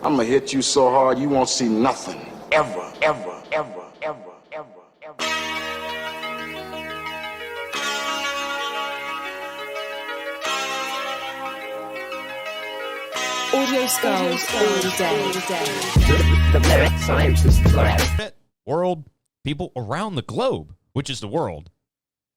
I'm gonna hit you so hard you won't see nothing. Ever, ever, ever, ever, ever, ever. Audio skulls all day. The lyric scientist world, people around the globe, which is the world,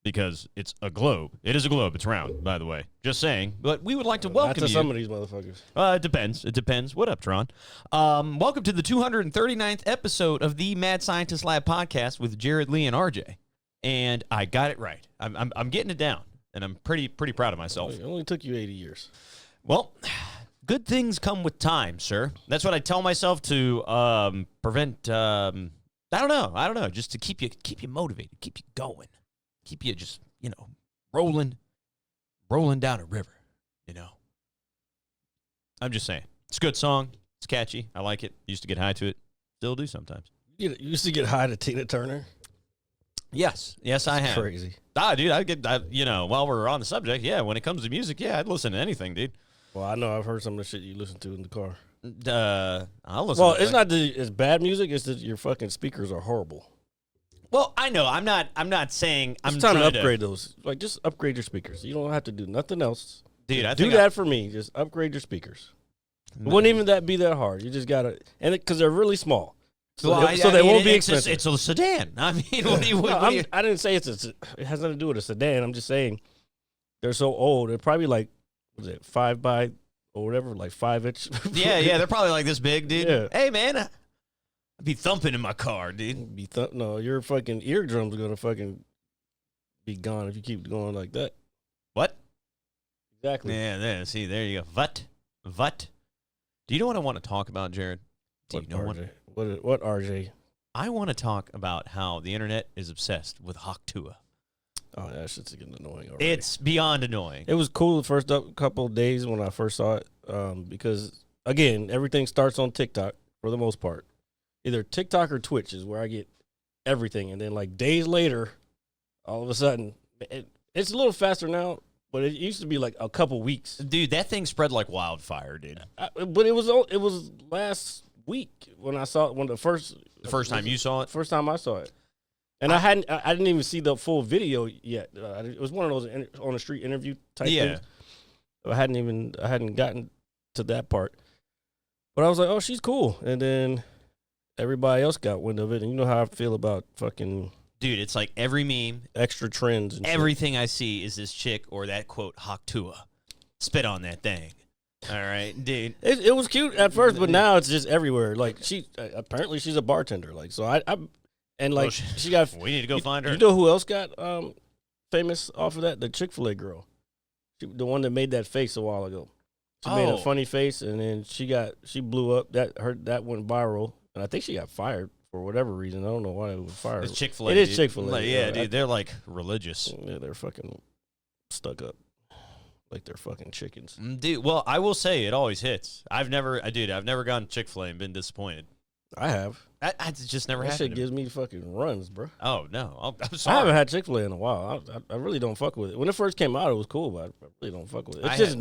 because it's a globe. It is a globe. It's round, by the way. Just saying. But we would like to welcome Not to you. some of these motherfuckers. It depends. It depends. What up, Tron? Welcome to the 239th episode of the Mad Scientist Lab podcast with Jared, Leigh, and RJ. And I got it right. I'm getting it down, and I'm pretty proud of myself. It only took you 80 years. Well, good things come with time, sir. That's what I tell myself to prevent. I don't know. Just to keep you motivated, keep you going, keep you just rolling down a river. I'm just saying, it's a good song. It's catchy. I like it. Used to get high to it. Still do sometimes. You used to get high to Tina Turner. Yes, I have. Crazy. Dude, while we're on the subject, when it comes to music, I'd listen to anything, dude. Well, I know I've heard some of the shit you listen to in the car. I'll listen. Well, it's not that it's bad music. It's that your fucking speakers are horrible. Well, I know. I'm not saying I'm It's time trying to upgrade those. Like, just upgrade your speakers. You don't have to do nothing else. Dude, I do think that for me. Just upgrade your speakers. It wouldn't even be that hard. You just gotta, and because they're really small, so they won't be expensive. It's a sedan. I mean, I didn't say it has nothing to do with a sedan. I'm just saying they're so old. They're probably like, was it 5 by or whatever, like 5-inch. Yeah, they're probably like this big, dude. Yeah. Hey, man, I'd be thumping in my car, dude. No, your fucking eardrums are gonna fucking be gone if you keep going like that. What? Exactly. Yeah, see, there you go. What? Do you know what I want to talk about, Jared? What RJ? I want to talk about how the internet is obsessed with Hawktouken. Oh, that shit's getting annoying already. It's beyond annoying. It was cool the first couple of days when I first saw it, because, again, everything starts on TikTok for the most part. Either TikTok or Twitch is where I get everything. And then, like, days later, all of a sudden, it's a little faster now, but it used to be, like, a couple weeks. Dude, that thing spread like wildfire, dude. But it was last week when I saw it, the first time you saw it? First time I saw it. And I didn't even see the full video yet. It was one of those on the street interview type things. I hadn't gotten to that part. But I was like, oh, she's cool. And then everybody else got wind of it. And you know how I feel about fucking... Dude, it's like every meme. Extra trends. And everything I see is this chick or that quote, Hawktouken. Spit on that thing. All right, dude. It was cute at first, but now it's just everywhere. Like, apparently she's a bartender. Like, so she got... We need to go find her. You know who else got famous off of that? The Chick-fil-A girl. The one that made that face a while ago. She made a funny face, and then she blew up. That went viral, and I think she got fired for whatever reason. I don't know why it was fired. It's Chick-fil-A. It is Chick-fil-A. Like, yeah, dude, they're like religious. Yeah, they're fucking stuck up. Like they're fucking chickens. Dude, well, I will say it always hits. I've never gone to Chick-fil-A and been disappointed. I have. I just never that happened. Shit gives me fucking runs, bro. Oh, no. I'm sorry. I haven't had Chick-fil-A in a while. I really don't fuck with it. When it first came out, it was cool, but I really don't fuck with it. It's just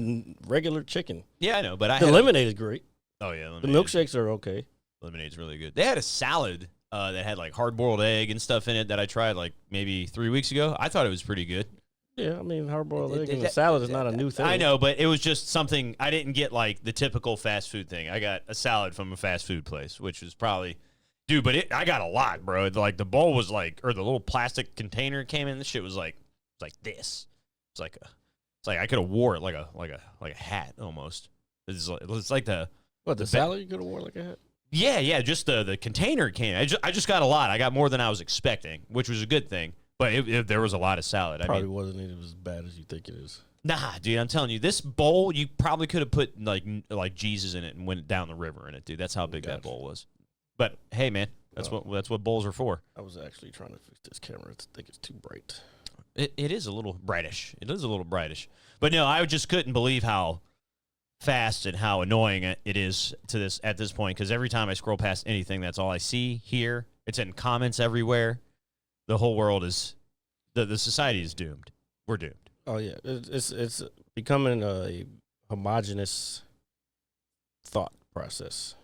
regular chicken. Yeah, I know, but the lemonade is great. Oh, yeah. The milkshakes are okay. Lemonade's really good. They had a salad that had like hard-boiled egg and stuff in it that I tried like maybe 3 weeks ago. I thought it was pretty good. Yeah, I mean, hard-boiled egg in a salad is not a new thing. I know, but it was just something, I didn't get like the typical fast food thing. I got a salad from a fast food place, which was probably, dude, but I got a lot, bro. Like the bowl was like, or the little plastic container came in, the shit was like this. It's like I could have wore it like a hat almost. It's like the salad you could have wore like a hat? Yeah, just the container came. I just got a lot. I got more than I was expecting, which was a good thing. But there was a lot of salad. Probably wasn't as bad as you think it is. Nah, dude, I'm telling you, this bowl, you probably could have put like Jesus in it and went down the river in it, dude. That's how big that bowl was. But hey, man, that's what bowls are for. I was actually trying to fix this camera. I think it's too bright. It is a little brightish. But no, I just couldn't believe how fast and how annoying it is at this point. Because every time I scroll past anything, that's all I see, hear. It's in comments everywhere. The whole world is, the society is doomed. We're doomed. Oh yeah, it's becoming a homogenous thought process.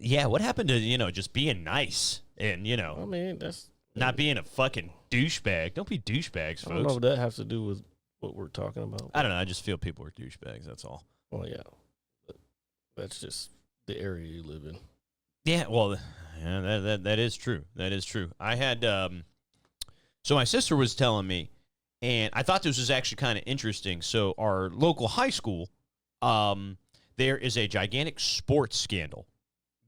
Yeah, what happened to, just being nice and, I mean, that's not being a fucking douchebag? Don't be douchebags, I don't know folks. if that has to do with what we're talking about. I don't know. I just feel people are douchebags. That's all. Well, yeah, but that's just the area you live in. Yeah, well, yeah, that is true. That is true. I had so my sister was telling me, and I thought this was actually kind of interesting. So our local high school, there is a gigantic sports scandal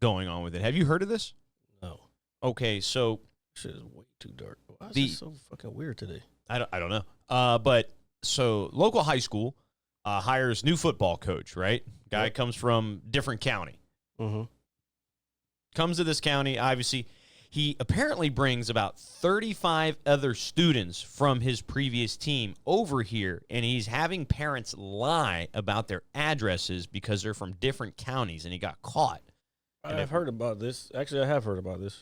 going on with it. Have you heard of this? No, Okay, so shit is way too dark. Why is The- it so fucking weird today? I don't know. But so local high school hires new football coach, right? Guy Yep. comes from different county. Mm-hmm. Comes to this county, obviously. He apparently brings about 35 other students from his previous team over here, and he's having parents lie about their addresses because they're from different counties, and he got caught. I've heard about this. Actually, I have heard about this.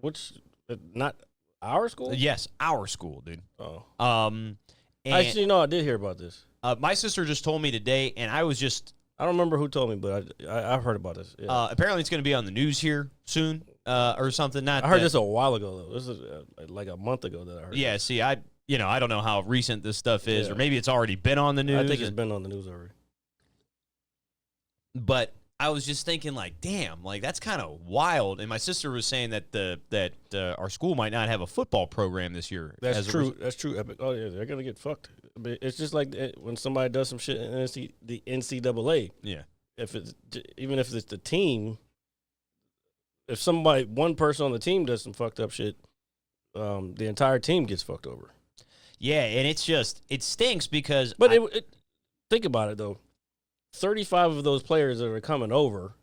Which, not our school? Yes, our school, dude. Oh. And Actually, no, I did hear about this. my sister just told me today, and I was just I don't remember who told me, but I've heard about this. Yeah. apparently it's going to be on the news here soon or something. Not I heard that- this a while ago, though. This is like a month ago that I heard. Yeah, see, I don't know how recent this stuff is, Yeah. or maybe it's already been on the this. news. I think it's been on the news already. But I was just thinking, like, damn, like that's kind of wild. And my sister was saying that our school might not have a football program this year. That's as a true. That's true, Epic. Oh, yeah, they're going to get fucked. But it's just like when somebody does some shit in the NCAA. Yeah. Even if it's the team, if one person on the team does some fucked up shit, the entire team gets fucked over. Yeah, and it stinks because But think about it though, 35 of those players that are coming over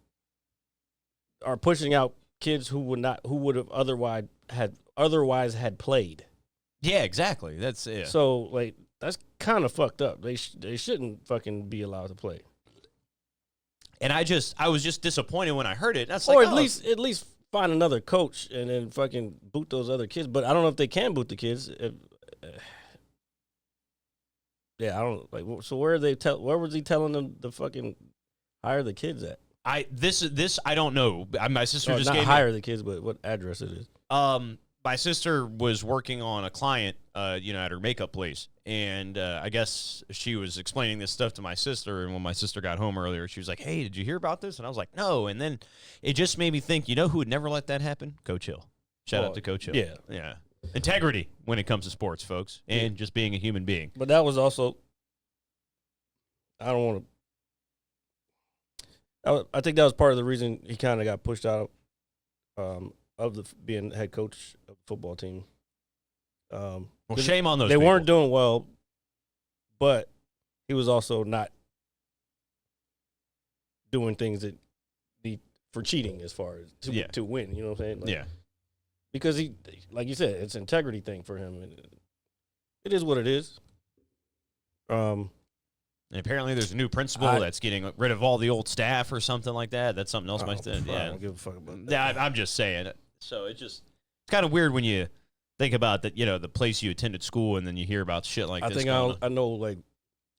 are pushing out kids who would have otherwise had played. yeah, exactly. That's yeah. So like that's kind of fucked up. They shouldn't fucking be allowed to play. And I was just disappointed when I heard it. That's like, Or at least find another coach and then fucking boot those other kids. But I don't know if they can boot the kids. Yeah, I don't like. So where was he telling them to fucking hire the kids at? this I don't know. My sister Or just not gave hire the kids, but what address it is. my sister was working on a client, at her makeup place, and I guess she was explaining this stuff to my sister. And when my sister got home earlier, she was like, "Hey, did you hear about this?" And I was like, "No." And then it just made me think, who would never let that happen? Coach Hill. Shout out to Coach Hill. Yeah. Integrity when it comes to sports, folks, and just being a human being. But that was also. I don't want to. I think that was part of the reason he kind of got pushed out of being head coach of the football team. Well, shame on those They people. weren't doing well, but he was also not doing things that for cheating as far as to win. You know what I'm saying? Like, Yeah. Because he, like you said, it's an integrity thing for him. And it is what it is. And apparently there's a new principal that's getting rid of all the old staff or something like that. That's something else. I Yeah. don't give a fuck about that. Yeah, I'm just saying it. So it's kind of weird when you think about that, the place you attended school, and then you hear about shit like I this. think going on. I know like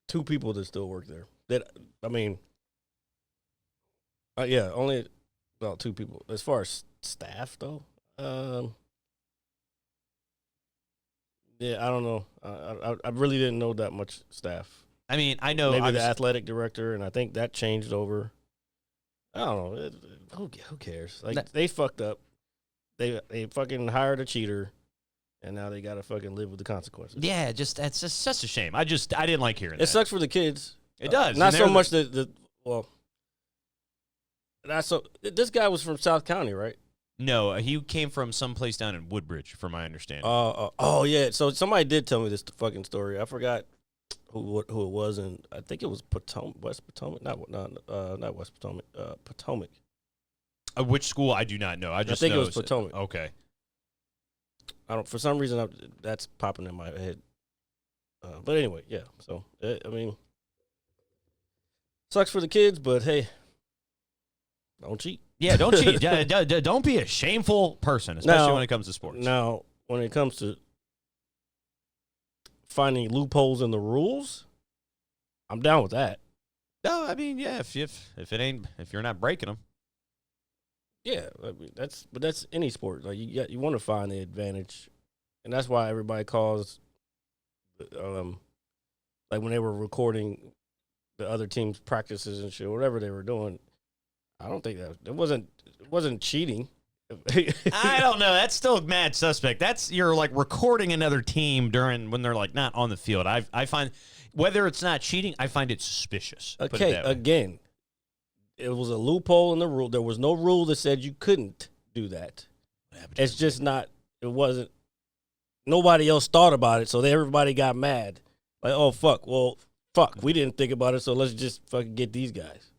2 people that still work there. Only about 2 people. As far as staff though, yeah, I don't know. I really didn't know that much staff. I mean, I know Maybe the athletic director, and I think that changed over. I don't know. Who cares? Like they fucked up. They fucking hired a cheater, and now they got to fucking live with the consequences. Yeah, that's just such a shame. I didn't like hearing that. It sucks for the kids. It does. Not And so they're much this guy was from South County, right? No, he came from someplace down in Woodbridge, from my understanding. Oh yeah. So somebody did tell me this fucking story. I forgot who it was, and I think it was West Potomac, not West Potomac, Potomac. Which school? I do not know. I just think it know was Potomac. Okay. For some reason that's popping in my head. But anyway, yeah. So I mean, sucks for the kids, but hey, don't cheat. Yeah, don't cheat. Don't be a shameful person, especially when it comes to sports. Now, when it comes to finding loopholes in the rules, I'm down with that. No, I mean, yeah. If you're not breaking them, Yeah, I mean, that's any sport. Like you want to find the advantage, and that's why everybody calls, like when they were recording the other team's practices and shit, whatever they were doing. I don't think it wasn't cheating. I don't know. That's still mad suspect. That's you're like recording another team when they're like not on the field. I find whether it's not cheating, I find it suspicious. Put it Okay, that way. again, it was a loophole in the rule. There was no rule that said you couldn't do that. It's just not. It wasn't. Nobody else thought about it, so everybody got mad. Like, oh fuck. Well, fuck. We didn't think about it, so let's just fucking get these guys.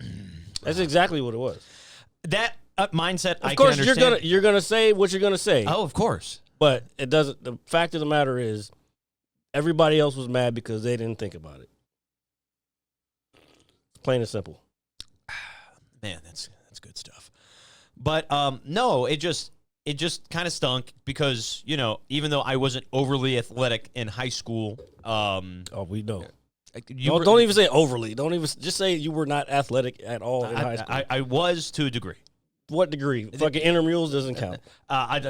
That's exactly what it was. That mindset. Of course, you're gonna say what you're gonna say. Oh, of course. But it doesn't. The fact of the matter is, everybody else was mad because they didn't think about it. Plain and simple. Man, that's good stuff. But no, it just kind of stunk because even though I wasn't overly athletic in high school, We know. don't Don't even say overly. Don't even just say you were not athletic at all in high school. I was to a degree. What degree? Fucking intramurals doesn't count.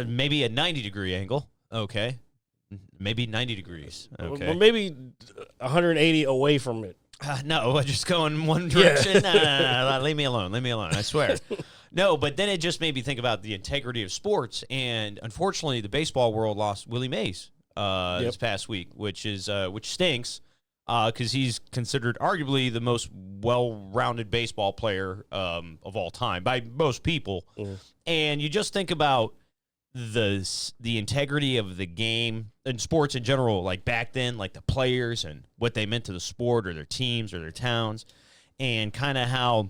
Maybe a 90-degree angle. Okay, maybe 90 degrees. Okay, Or maybe 180 away from it. no, just go in one direction. Nah, leave me alone. Leave me alone. I swear. No, but then it just made me think about the integrity of sports, and unfortunately, the baseball world lost Willie Mayes this past week, which stinks because he's considered arguably the most well-rounded baseball player of all time by most people. And you just think about the integrity of the game and sports in general, like back then, like the players and what they meant to the sport or their teams or their towns, and kind of how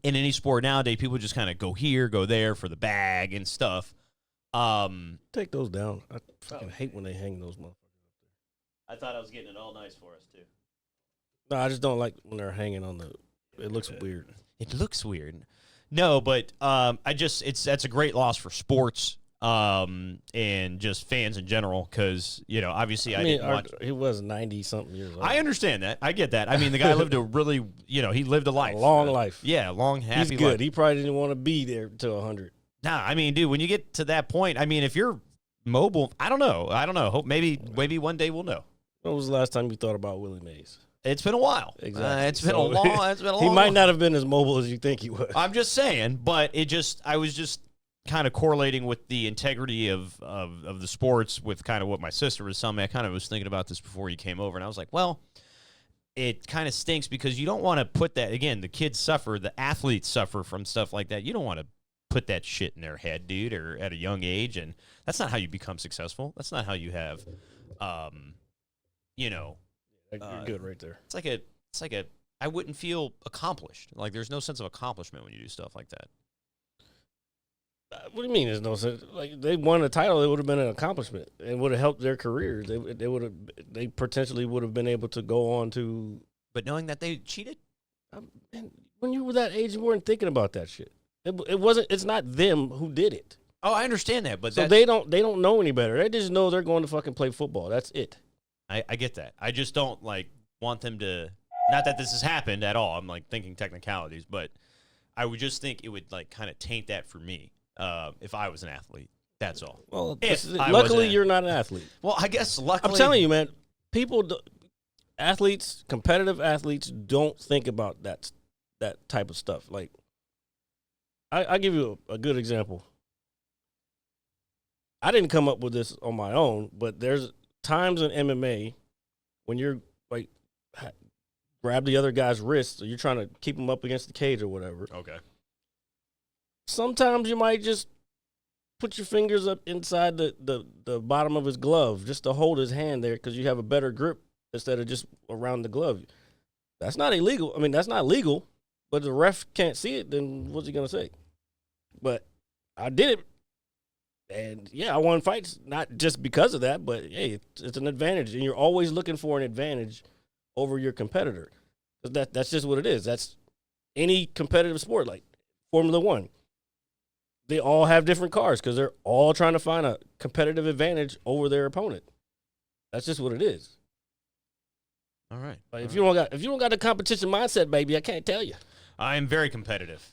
in any sport nowadays people just kind of go here, go there for the bag and stuff. Take those down. I fucking hate when they hang those motherfuckers. I thought I was getting it all nice for us too. No, I just don't like when they're hanging on it looks weird. It looks weird. No, but that's a great loss for sports and just fans in general because, obviously I didn't watch. He was 90-something years old. I understand that. I get that. I mean, the guy lived a really, he lived a life. A long life. Yeah, long, happy He's good. life. He probably didn't want to be there till 100. Nah, I mean, dude, when you get to that point, I mean, if you're mobile, I don't know. Hope maybe one day we'll know. When was the last time you thought about Willie Mays? It's been a while. Exactly. It's been a long. He might not have been as mobile as you think he was. I'm just saying, but I was just kind of correlating with the integrity of the sports with kind of what my sister was telling me. I kind of was thinking about this before you came over, and I was like, well, it kind of stinks because you don't want to put that, again, the kids suffer, the athletes suffer from stuff like that. You don't want to put that shit in their head, dude, or at a young age, and that's not how you become successful. That's not how you have, You're good right there. It's like a. I wouldn't feel accomplished. Like there's no sense of accomplishment when you do stuff like that. What do you mean? There's no sense. Like they won a title, it would have been an accomplishment. It would have helped their careers. They potentially would have been able to go on to. But knowing that they cheated, Man, when you were that age, you weren't thinking about that shit. It wasn't. It's not them who did it. oh, I understand that, but So they don't know any better. They just know they're going to fucking play football. That's it. I get that. I just don't want them to. Not that this has happened at all. I'm thinking technicalities, but I would just think it would kind of taint that for me if I was an athlete. That's all. Well, I luckily wasn't. you're not an athlete. Well, I guess luckily I'm telling you, man. Athletes, competitive athletes, don't think about that type of stuff. Like, I give you a good example. I didn't come up with this on my own, but there's times in MMA when you're grab the other guy's wrist, or you're trying to keep him up against the cage or whatever. Okay. Sometimes you might just put your fingers up inside the bottom of his glove just to hold his hand there because you have a better grip instead of just around the glove. That's not illegal. I mean, that's not legal, but the ref can't see it, then what's he going to say? But I did it. And, yeah, I won fights, not just because of that, but, hey, it's an advantage. And you're always looking for an advantage over your competitor. That's just what it is. That's any competitive sport, like Formula One. They all have different cars because they're all trying to find a competitive advantage over their opponent. That's just what it is. All right. Like if you don't got the competition mindset, baby, I can't tell you. I'm very competitive.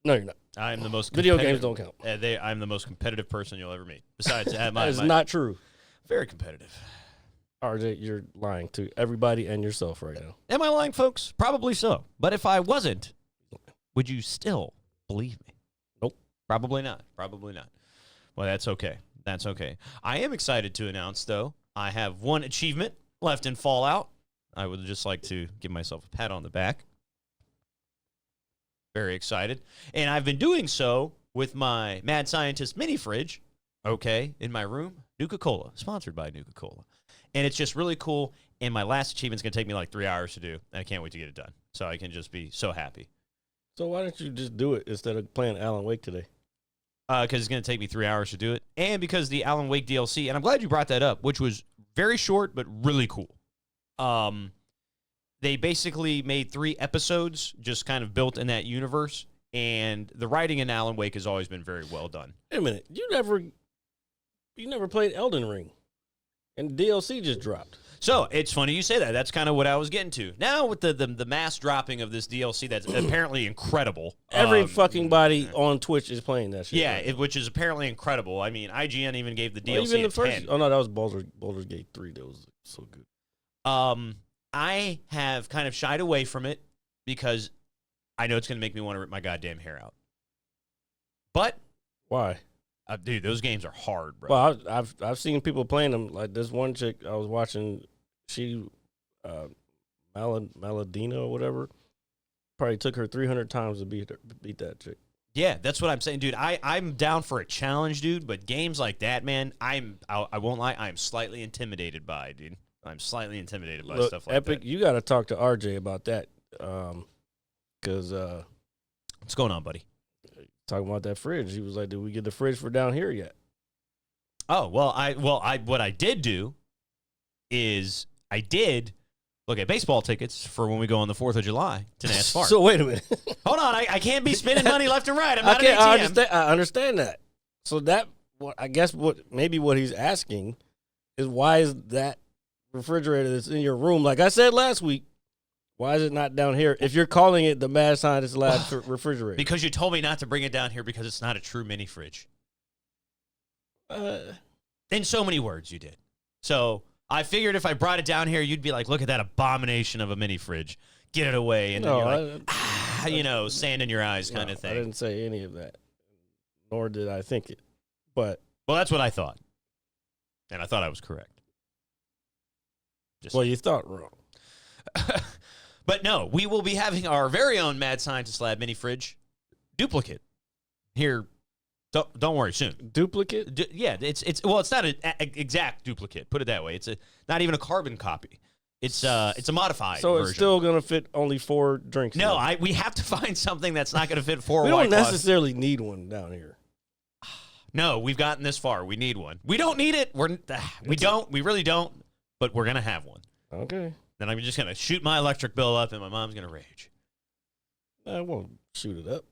No, you're not. I'm the most Video competitive- games don't count. I'm the most competitive person you'll ever meet. Besides, That is not true. very competitive. RJ, you're lying to everybody and yourself right now. Am I lying, folks? Probably so. But if I wasn't, would you still believe me? Nope. Probably not. Probably not. Well, that's okay. That's okay. I am excited to announce, though, I have one achievement left in Fallout. I would just like to give myself a pat on the back. Very excited. And I've been doing so with my Mad Scientist mini fridge, okay, in my room. Nuka-Cola, sponsored by Nuka-Cola. And it's just really cool. And my last achievement's going to take me like 3 hours to do. And I can't wait to get it done. So I can just be so happy. So why don't you just do it instead of playing Alan Wake today? Because it's going to take me 3 hours to do it. And because the Alan Wake DLC, and I'm glad you brought that up, which was very short but really cool. They basically made 3 episodes just kind of built in that universe. And the writing in Alan Wake has always been very well done. Wait a minute. You never played Elden Ring. And DLC just dropped. So it's funny you say that. That's kind of what I was getting to. Now with the mass dropping of this DLC that's apparently incredible. Every fucking body on Twitch is playing that shit. Yeah, right? which is apparently incredible. I mean, IGN even gave the DLC even the a first. 10. Oh no, that was Baldur's Gate 3. That was so good. I have kind of shied away from it because I know it's going to make me want to rip my goddamn hair out. But Why? dude, those games are hard, bro. Well, I've seen people playing them. Like this one chick I was watching, she, Maladina or whatever, probably took her 300 times to beat that chick. Yeah, that's what I'm saying, dude. I'm down for a challenge, dude. But games like that, man, I won't lie, I'm slightly intimidated by, dude. I'm slightly intimidated by Look, stuff like Epic, that. you got to talk to RJ about that, because What's going on, buddy? talking about that fridge, he was like, "Did we get the fridge for down here yet?" Oh, well, what I did do is I did look at baseball tickets for when we go on the 4th of July to Nats Park. So wait a minute. Hold on, I can't be spending money left and right. I'm not Okay, an ATM. I understand that. So that, I guess what he's asking is, why is that refrigerator that's in your room, like I said last week, why is it not down here if you're calling it the Mad Scientist Lab refrigerator? Because you told me not to bring it down here because it's not a true mini fridge. In so many words, you did. So I figured if I brought it down here, you'd be like, look at that abomination of a mini fridge. Get it away. And then you're like, sand in your eyes kind of thing. I didn't say any of that, nor did I think it. But Well, that's what I thought. And I thought I was correct. you thought wrong. But no, we will be having our very own Mad Scientist Lab mini fridge duplicate here. Don't worry, soon. Duplicate? It's not an exact duplicate. Put it that way. It's not even a carbon copy. It's a modified. So version. it's still gonna fit only 4 drinks. No, we have to find something that's not going to fit 4 we White don't Claws. necessarily need one down here. No, we've gotten this far. We need one. We don't need it. We really don't. But we're gonna have one. Okay. Then I'm just gonna shoot my electric bill up, and my mom's gonna rage. I won't shoot it up.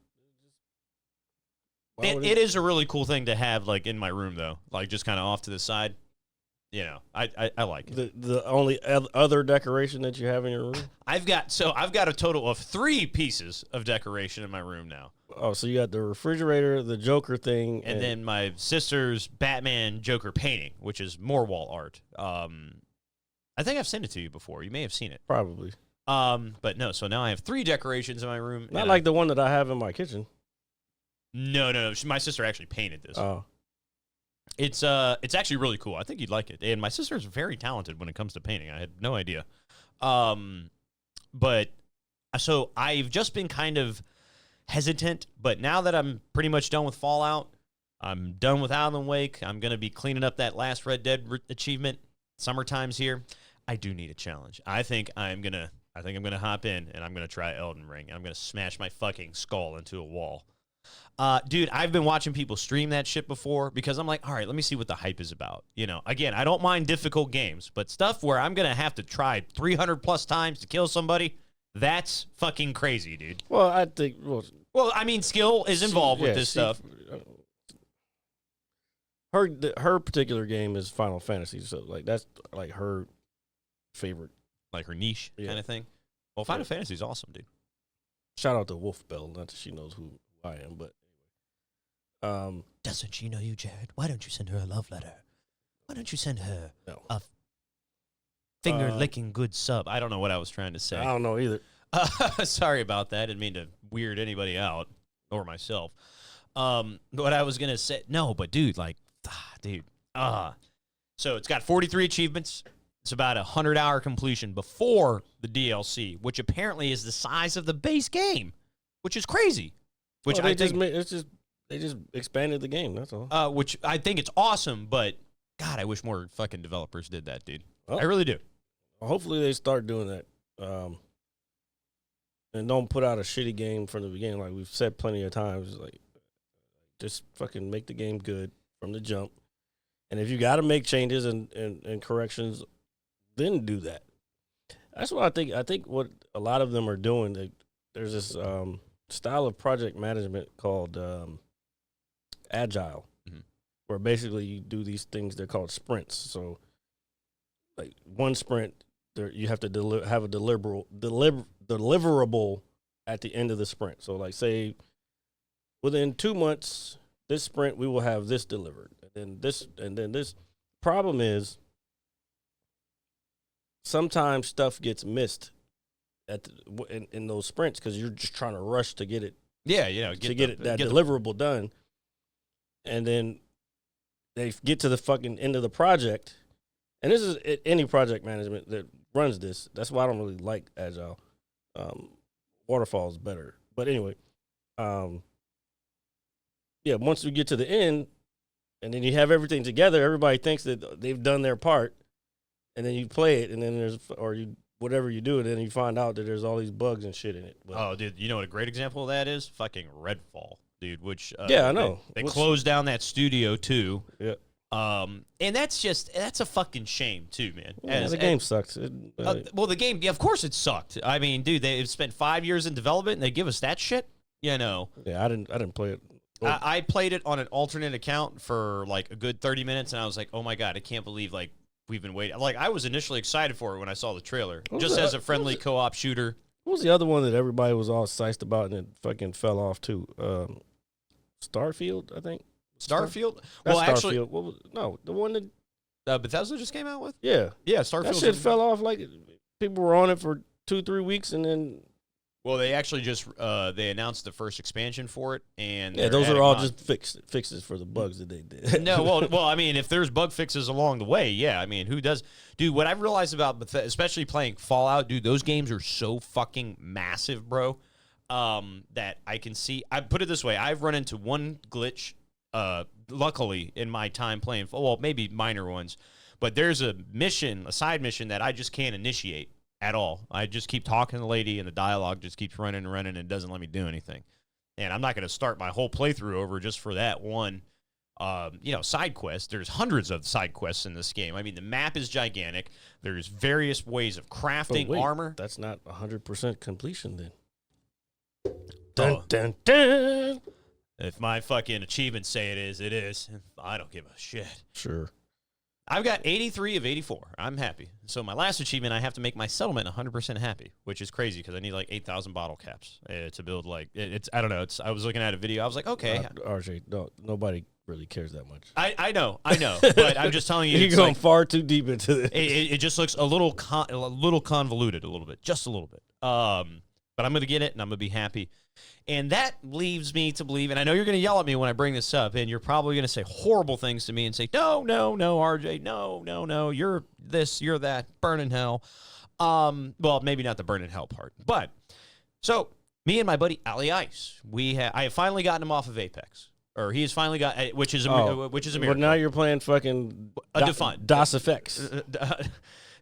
It is a really cool thing to have, like, in my room, though. Like, just kind of off to the side. You know, I like it. The only other decoration that you have in your room? I've got a total of 3 pieces of decoration in my room now. Oh, so you got the refrigerator, the Joker thing, And then my sister's Batman Joker painting, which is more wall art. I think I've sent it to you before. You may have seen it. probably But no, so now I have 3 decorations in my room. not like the one that I have in my kitchen. No. My sister actually painted this. Oh, It's actually really cool. I think you'd like it. And my sister is very talented when it comes to painting. I had no idea. But so I've just been kind of hesitant, but now that I'm pretty much done with Fallout, I'm done with Alan Wake, I'm going to be cleaning up that last Red Dead achievement. Summertime's here. I do need a challenge. I think I'm going to hop in and I'm going to try Elden Ring. I'm going to smash my fucking skull into a wall. Dude, I've been watching people stream that shit before because I'm like, all right, let me see what the hype is about. You know, again, I don't mind difficult games, but stuff where I'm going to have to try 300 plus times to kill somebody, that's fucking crazy, dude. well, I think Well, I mean, skill is involved with this stuff. Her particular game is Final Fantasy, so like that's like her favorite. Like her niche kind of thing. Well, Final Fantasy is awesome, dude. Shout out to Wolf Bell. Not that she knows who I am, but Doesn't she know you, Jared? Why don't you send her a love letter? Why don't you send her a finger-licking good sub? I don't know what I was trying to say. I don't know either. Sorry about that. I didn't mean to weird anybody out or myself. What I was going to say, no, but dude, so it's got 43 achievements. It's about 100-hour completion before the DLC, which apparently is the size of the base game, which is crazy. Which they just expanded the game. That's all. Which I think it's awesome, but God, I wish more fucking developers did that, dude. Oh. I really do. Hopefully they start doing that, and don't put out a shitty game from the beginning. Like we've said plenty of times, like just fucking make the game good from the jump. And if you got to make changes and corrections, then do that. That's what I think. I think what a lot of them are doing. There's this style of project management called agile, where basically you do these things. They're called sprints. So, like one sprint, you have to have a deliverable at the end of the sprint. So, like say, within 2 months, this sprint we will have this delivered, and then this. Problem is, sometimes stuff gets missed in those sprints because you're just trying to rush to get it. Yeah, get that deliverable done, and then they get to the fucking end of the project, and this is any project management that runs this. That's why I don't really like agile. Waterfall is better, but anyway, once we get to the end, and then you have everything together, everybody thinks that they've done their part, and then you play it, and then whatever you do, and then you find out that there's all these bugs and shit in it. But, oh, dude, you know what a great example of that is? Fucking Redfall, dude. Which I know they closed down that studio too. Yeah. And that's a fucking shame too, man. Yeah, the game sucks. Well, the game, of course it sucked. I mean, dude, they've spent 5 years in development and they give us that shit. You know. Yeah, I didn't play it. I played it on an alternate account for like a good 30 minutes, and I was like, oh my God, I can't believe like we've been waiting. Like I was initially excited for it when I saw the trailer, just as a friendly co-op shooter. What was the other one that everybody was all psyched about and it fucking fell off too? Starfield, I think. Starfield? Well, Starfield. actually, the one that Bethesda just came out with? Yeah, Starfield. That shit fell off. Like people were on it for 2-3 weeks, and then they actually just they announced the first expansion for it, and those are all just fixes for the bugs that they did. No, well, I mean, if there's bug fixes along the way, yeah, I mean, who does? Dude, what I've realized about Bethesda, especially playing Fallout, dude, those games are so fucking massive, bro. That I can see. I put it this way: I've run into one glitch. Luckily, in my time playing, well, maybe minor ones, but there's a side mission that I just can't initiate at all. I just keep talking to the lady, and the dialogue just keeps running and running, and it doesn't let me do anything. And I'm not going to start my whole playthrough over just for that one, side quest. There's hundreds of side quests in this game. I mean, the map is gigantic. There's various ways of crafting armor. That's not 100% completion then. Dun, dun, dun. If my fucking achievements say it is. I don't give a shit. Sure. I've got 83 of 84. I'm happy. So my last achievement, I have to make my settlement 100% happy, which is crazy because I need like 8,000 bottle caps to build like it's. I don't know. I was looking at a video. I was like, okay, RJ, nobody really cares that much. I know, but I'm just telling you, you're going far too deep into this. It just looks a little convoluted, a little bit, just a little bit. But I'm gonna get it, and I'm gonna be happy. And that leaves me to believe, and I know you're going to yell at me when I bring this up, and you're probably going to say horrible things to me and say, no, RJ, no, you're this, you're that, burn in hell. Well, maybe not the burn in hell part. But, so, me and my buddy, Ali Ice, I have finally gotten him off of Apex. Or he has finally got, which is a miracle. But now you're playing fucking DOS effects.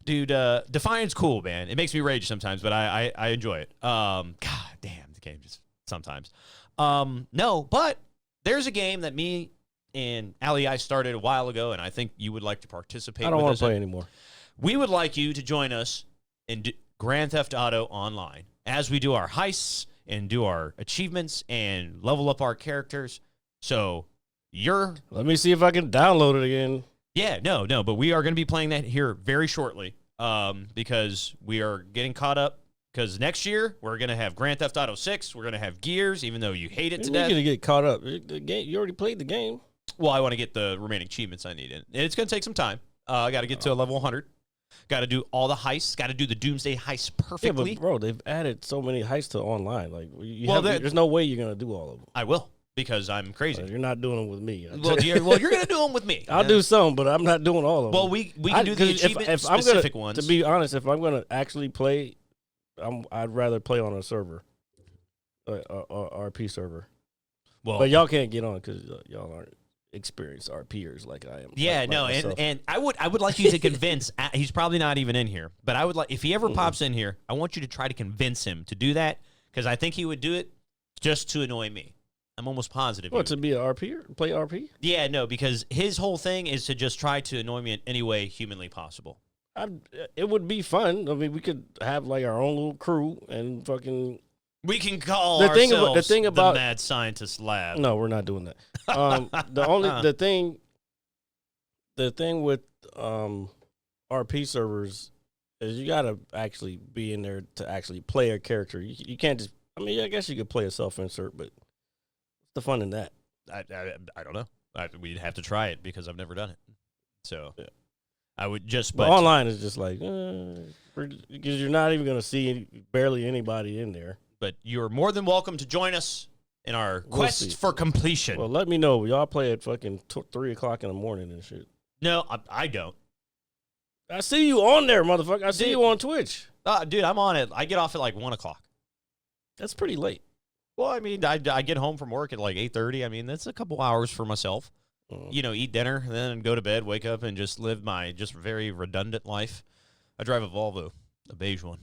Dude, Defiant's cool, man. It makes me rage sometimes, but I enjoy it. God damn, the game just... sometimes. No, but there's a game that me and Ali I started a while ago, and I think you would like to participate. I don't want to play anymore. We would like you to join us in Grand Theft Auto Online as we do our heists and do our achievements and level up our characters. So let me see if I can download it again. Yeah, no, but we are going to be playing that here very shortly because we are getting caught up Because next year, we're going to have Grand Theft Auto 6. We're going to have Gears, even though you hate it to death. You're going to get caught up. The game, you already played the game. Well, I want to get the remaining achievements I need in. It's going to take some time. I got to get to level 100. Got to do all the heists. Got to do the Doomsday heist perfectly. Yeah, but bro, they've added so many heists to online. Like, there's no way you're going to do all of them. I will, because I'm crazy. You're not doing them with me. Well, you're going to do them with me. I'll do some, but I'm not doing all of them. Well, we can do the achievement-specific ones. To be honest, if I'm going to actually play, I'd rather play on a server, RP server. Well, but y'all can't get on because y'all aren't experienced RPers like I am. Yeah, and I would like you to convince. He's probably not even in here, but I would like, if he ever pops in here, I want you to try to convince him to do that, because I think he would do it just to annoy me. I'm almost positive. What, to be an RPer? Play RP? Yeah, no, because his whole thing is to just try to annoy me in any way humanly possible. It would be fun. I mean, we could have like our own little crew and fucking. We can call ourselves the Mad Scientist Lab. No, we're not doing that. The thing with RP servers is you gotta actually be in there to actually play a character. You can't just. I mean, I guess you could play a self-insert, but what's the fun in that? I don't know. We'd have to try it because I've never done it. So. Yeah. I would just, but online is just like, because you're not even going to see barely anybody in there. But you're more than welcome to join us in our quest for completion. Well, let me know. Y'all play at fucking 3 o'clock in the morning and shit. No, I don't. I see you on there, motherfucker. I see you on Twitch. Dude, I'm on it. I get off at like 1 o'clock. That's pretty late. Well, I mean, I get home from work at like 8:30. I mean, that's a couple hours for myself. Eat dinner, then go to bed, wake up, and just live my just very redundant life. I drive a Volvo, a beige one.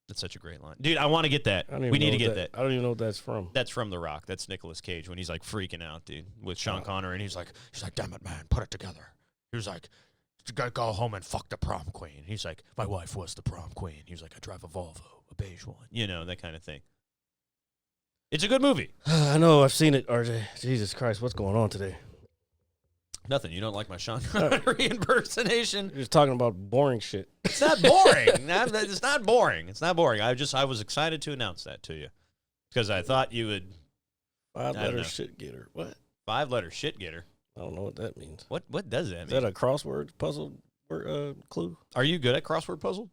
That's such a great line. Dude, I want to get that. We need to get that. I don't even know what that's from. That's from The Rock. That's Nicolas Cage when he's like freaking out, dude, with Sean Connery, and he's like, damn it, man, put it together. He was like, you gotta go home and fuck the prom queen. He's like, my wife was the prom queen. He was like, I drive a Volvo, a beige one. You know, that kind of thing. It's a good movie. I know, I've seen it, RJ. Jesus Christ, what's going on today? Nothing. You don't like my Sean Connery impersonation? You're just talking about boring shit. It's not boring. It's not boring. It's not boring. I was excited to announce that to you because I thought you would. 5-letter shit getter. What? 5-letter shit getter. I don't know what that means. What does that mean? Is that a crossword puzzle clue? Are you good at crossword puzzle?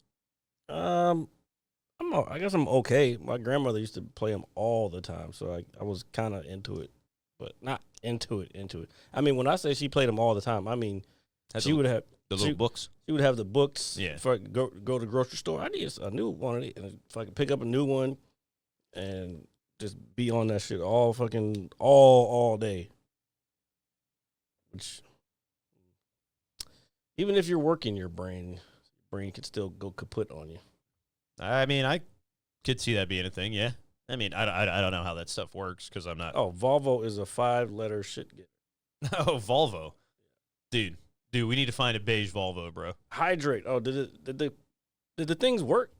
I guess I'm okay. My grandmother used to play them all the time, so I was kind of into it, but not into it. I mean, when I say she played them all the time, I mean she would have the little books. She would have the books. Yeah. If I go to the grocery store, I need a new one of these, and if I could pick up a new one, and just be on that shit all day. Which, even if you're working your brain could still go kaput on you. I mean, I could see that being a thing, yeah. I mean, I don't know how that stuff works because I'm not. Oh, Volvo is a 5-letter shit getter. Oh, Volvo. Dude, we need to find a beige Volvo, bro. Hydrate. Oh, did the things work?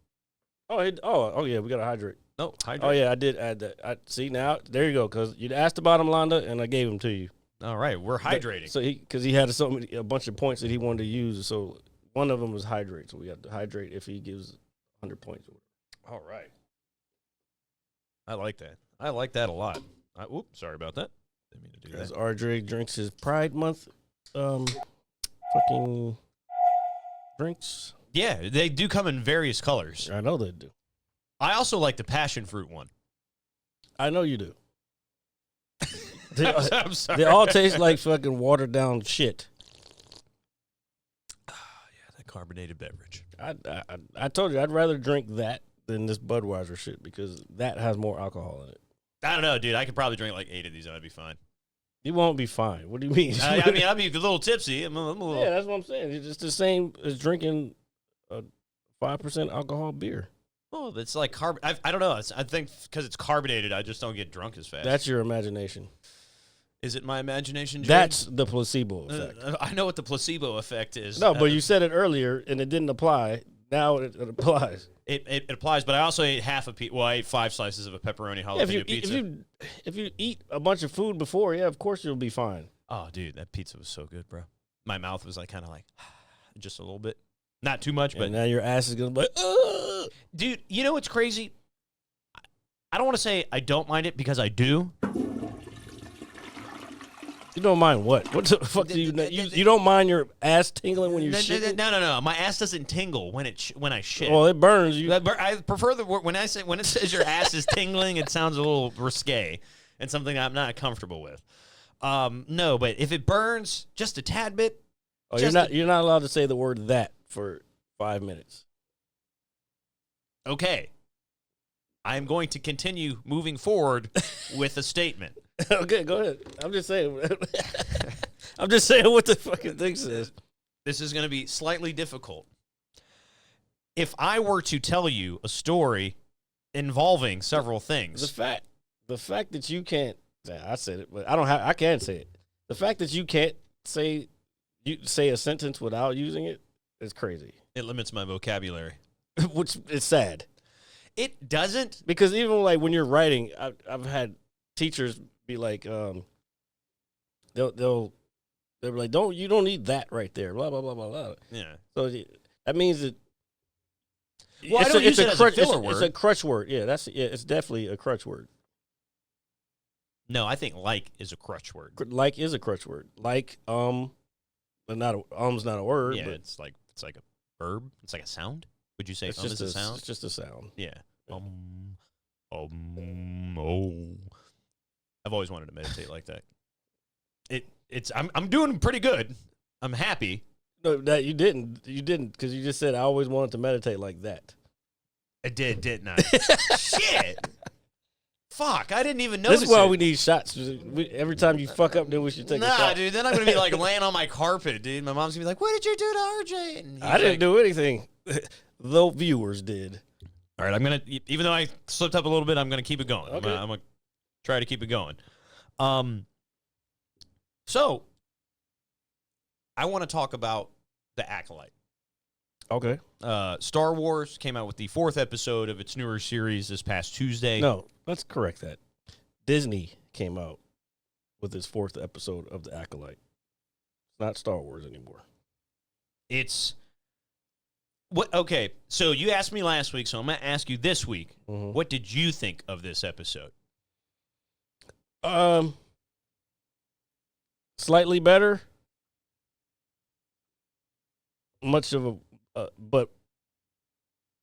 Oh yeah, we got to hydrate. Oh, hydrate. Oh yeah, I did add that. See now, there you go. Because you asked about him, Londa, and I gave them to you. All right, we're hydrating. So because he had a bunch of points that he wanted to use, so one of them was hydrate. So we got to hydrate if he gives 100 points. All right. I like that. I like that a lot. Sorry about that. Didn't mean to do that. As RJ drinks his Pride Month, fucking drinks. Yeah, they do come in various colors. I know they do. I also like the passion fruit one. I know you do. I'm sorry. They all taste like fucking watered down shit. Yeah, that carbonated beverage. I told you I'd rather drink that than this Budweiser shit because that has more alcohol in it. I don't know, dude. I could probably drink like 8 of these and I'd be fine. You won't be fine. What do you mean? I mean, I'd be a little tipsy. I'm a little... Yeah, that's what I'm saying. It's just the same as drinking a 5% alcohol beer. Oh, it's like I don't know. I think because it's carbonated, I just don't get drunk as fast. That's your imagination. Is it my imagination, Jared? That's the placebo effect. I know what the placebo effect is. No, but you said it earlier, and it didn't apply. Now it applies. It applies, but I also ate half a pizza. Well, I ate 5 slices of a pepperoni jalapeno pizza. If you eat a bunch of food before, yeah, of course you'll be fine. Oh, dude, that pizza was so good, bro. My mouth was like kind of like just a little bit. Not too much, but now your ass is going to be like, ugh. Dude, you know what's crazy? I don't want to say I don't mind it because I do. You don't mind what? What the fuck do you don't mind your ass tingling when you shit? No. My ass doesn't tingle when I shit. Well, it burns. I prefer the word when it says your ass is tingling. It sounds a little risque and something I'm not comfortable with. No, but if it burns just a tad bit, you're not allowed to say the word that for 5 minutes. Okay. I'm going to continue moving forward with a statement. Okay, go ahead. I'm just saying. I'm just saying what the fucking thing says. This is going to be slightly difficult. If I were to tell you a story involving several things, the fact that you can't, I said it, but I can't say it. The fact that you can't say a sentence without using it is crazy. It limits my vocabulary, which is sad. It doesn't, because even like when you're writing, I've had teachers be like, they'll be like, you don't need that right there, blah blah blah blah blah. Yeah. So that means that. Well, I don't use it as a filler word. It's a crutch word. Yeah, it's definitely a crutch word. No, I think like is a crutch word. Like is a crutch word. Like but not um's not a word. Yeah, but it's like a verb. It's like a sound. Would you say it's is a sound? It's just a sound. Yeah. Oh. I've always wanted to meditate like that. I'm doing pretty good. I'm happy. No, that you didn't because you just said I always wanted to meditate like that. I did, didn't I? Shit. Fuck, I didn't even notice. This is why we need shots. Every time you fuck up, then we should take a shot. Nah, dude, then I'm going to be like laying on my carpet, dude. My mom's going to be like, what did you do to RJ? And I didn't do anything. The viewers did. All right, I'm going to, even though I slipped up a little bit, I'm going to keep it going. Okay. I'm going to try to keep it going. So, I want to talk about the Acolyte. Okay. Star Wars came out with the 4th episode of its newer series this past Tuesday. No, let's correct that. Disney came out with its 4th episode of the Acolyte. It's not Star Wars anymore. It's what? Okay, so you asked me last week, so I'm going to ask you this week. Mm-hmm. What did you think of this episode? Slightly better. Much of a, but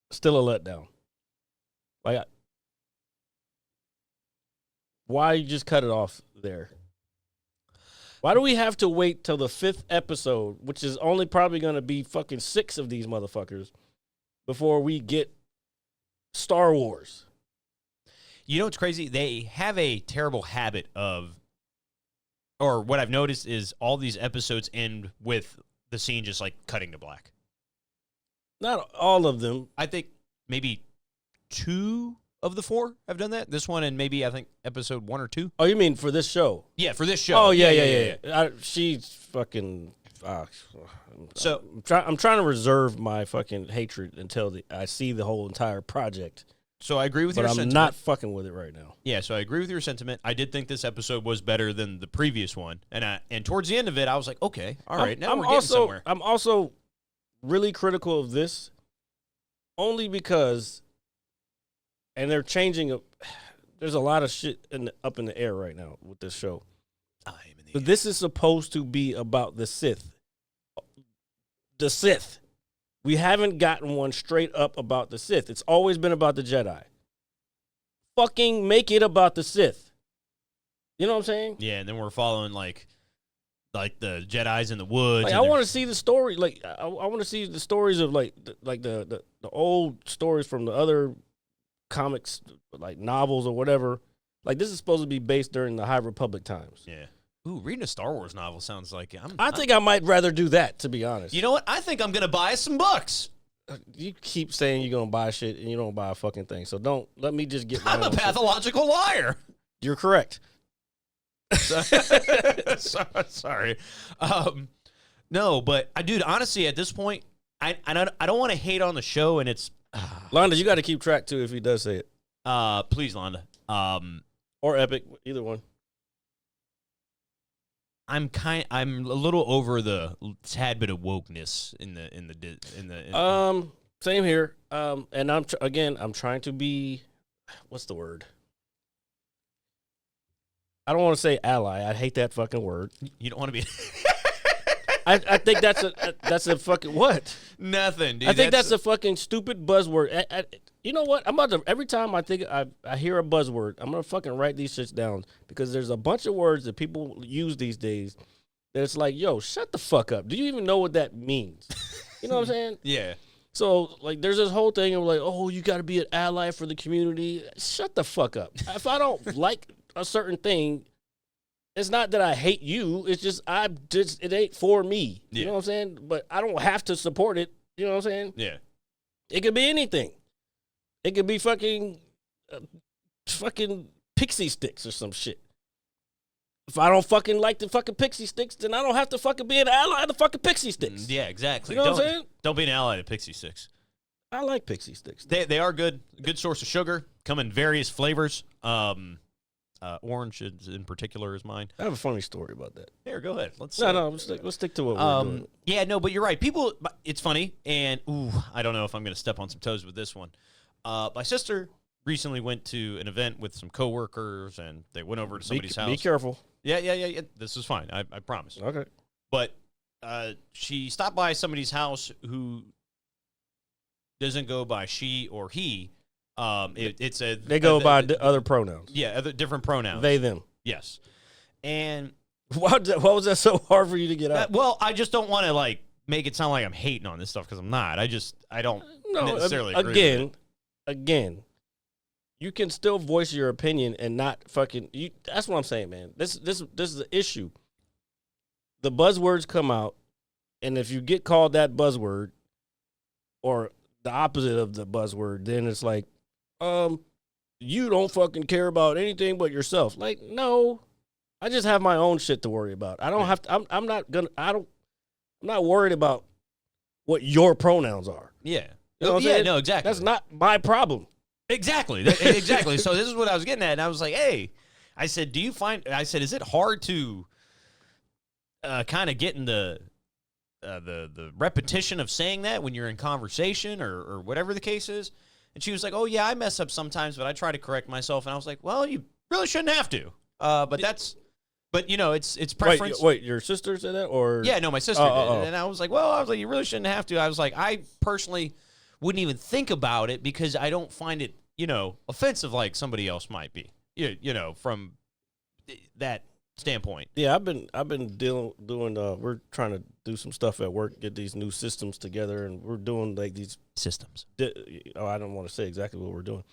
still a letdown. Like, why you just cut it off there? Why do we have to wait till the 5th episode, which is only probably going to be fucking 6 of these motherfuckers, before we get Star Wars? You know what's crazy? They have a terrible habit of, or what I've noticed is all these episodes end with the scene just like cutting to black. Not all of them. I think maybe 2 of the 4 have done that. This one and maybe I think episode 1 or 2. Oh, you mean for this show? Yeah, for this show. Oh, yeah. She's fucking. So I'm trying to reserve my fucking hatred until I see the whole entire project. So I agree with your sentiment. But I'm not fucking with it right now. Yeah, so I agree with your sentiment. I did think this episode was better than the previous one, and towards the end of it, I was like, okay, all right, now we're getting somewhere. I'm also really critical of this, only because, and they're changing. There's a lot of shit up in the air right now with this show. But this is supposed to be about the Sith. The Sith. We haven't gotten one straight up about the Sith. It's always been about the Jedi. Fucking make it about the Sith. You know what I'm saying? Yeah, and then we're following like the Jedis in the woods. Like, I want to see the story. Like I want to see the stories of the old stories from the other comics, like novels or whatever. Like, this is supposed to be based during the High Republic times. Yeah. Ooh, reading a Star Wars novel sounds like I think I might rather do that, to be honest. You know what? I think I'm going to buy some books. You keep saying you're going to buy shit and you don't buy a fucking thing. So let me just get my I'm a pathological liar. You're correct. Sorry. No, but dude, honestly, at this point, I don't want to hate on the show, and it's Londa, you got to keep track too if he does say it. Please, Londa. Or Epic, either one. I'm a little over the tad bit of wokeness in the Same here. And I'm trying to be, what's the word? I don't want to say ally. I hate that fucking word. You don't want to be. I think that's a fucking what? Nothing, dude. I think that's a fucking stupid buzzword. You know what? I'm about to, every time I think I hear a buzzword, I'm gonna fucking write these shits down because there's a bunch of words that people use these days that it's like, yo, shut the fuck up. Do you even know what that means? You know what I'm saying? Yeah. So, like, there's this whole thing of like, oh, you got to be an ally for the community. Shut the fuck up. If I don't like a certain thing, it's not that I hate you. It's just it ain't for me. You know what I'm saying? But I don't have to support it. You know what I'm saying? Yeah. It could be anything. It could be fucking pixie sticks or some shit. If I don't fucking like the fucking pixie sticks, then I don't have to fucking be an ally of the fucking pixie sticks. Yeah, exactly. You know what I'm saying? Don't be an ally to Pixie Sticks. I like pixie sticks. They are good. Good source of sugar. Come in various flavors. Orange in particular is mine. I have a funny story about that. Here, go ahead. Let's stick to what we're doing. Yeah, no, but you're right. People, it's funny, and I don't know if I'm going to step on some toes with this one. My sister recently went to an event with some coworkers, and they went over to somebody's house. Be careful. Yeah. This is fine. I promise. Okay. But she stopped by somebody's house who doesn't go by she or he. They go by other pronouns. Yeah, different pronouns. They, them. Yes. And why was that so hard for you to get out? Well, I just don't want to like make it sound like I'm hating on this stuff because I'm not. I don't necessarily agree with it. Again, you can still voice your opinion and not fucking. That's what I'm saying, man. This is the issue. The buzzwords come out, and if you get called that buzzword, or the opposite of the buzzword, then it's like, you don't fucking care about anything but yourself. Like, no, I just have my own shit to worry about. I don't have to. I'm not worried about what your pronouns are. Yeah. You know what I'm saying? No, exactly. That's not my problem. Exactly. Exactly. So this is what I was getting at. And I was like, hey, I said, is it hard to kind of get in the repetition of saying that when you're in conversation or whatever the case is? And she was like, oh, yeah, I mess up sometimes, but I try to correct myself. And I was like, well, you really shouldn't have to. But you know, it's preference. Wait, your sister said that? Or? Yeah, no, my sister did. And I was like, you really shouldn't have to. I was like, I personally wouldn't even think about it because I don't find it, offensive like somebody else might be, from that standpoint. Yeah, I've been doing. We're trying to do some stuff at work, get these new systems together, and we're doing like these systems. I don't want to say exactly what we're doing.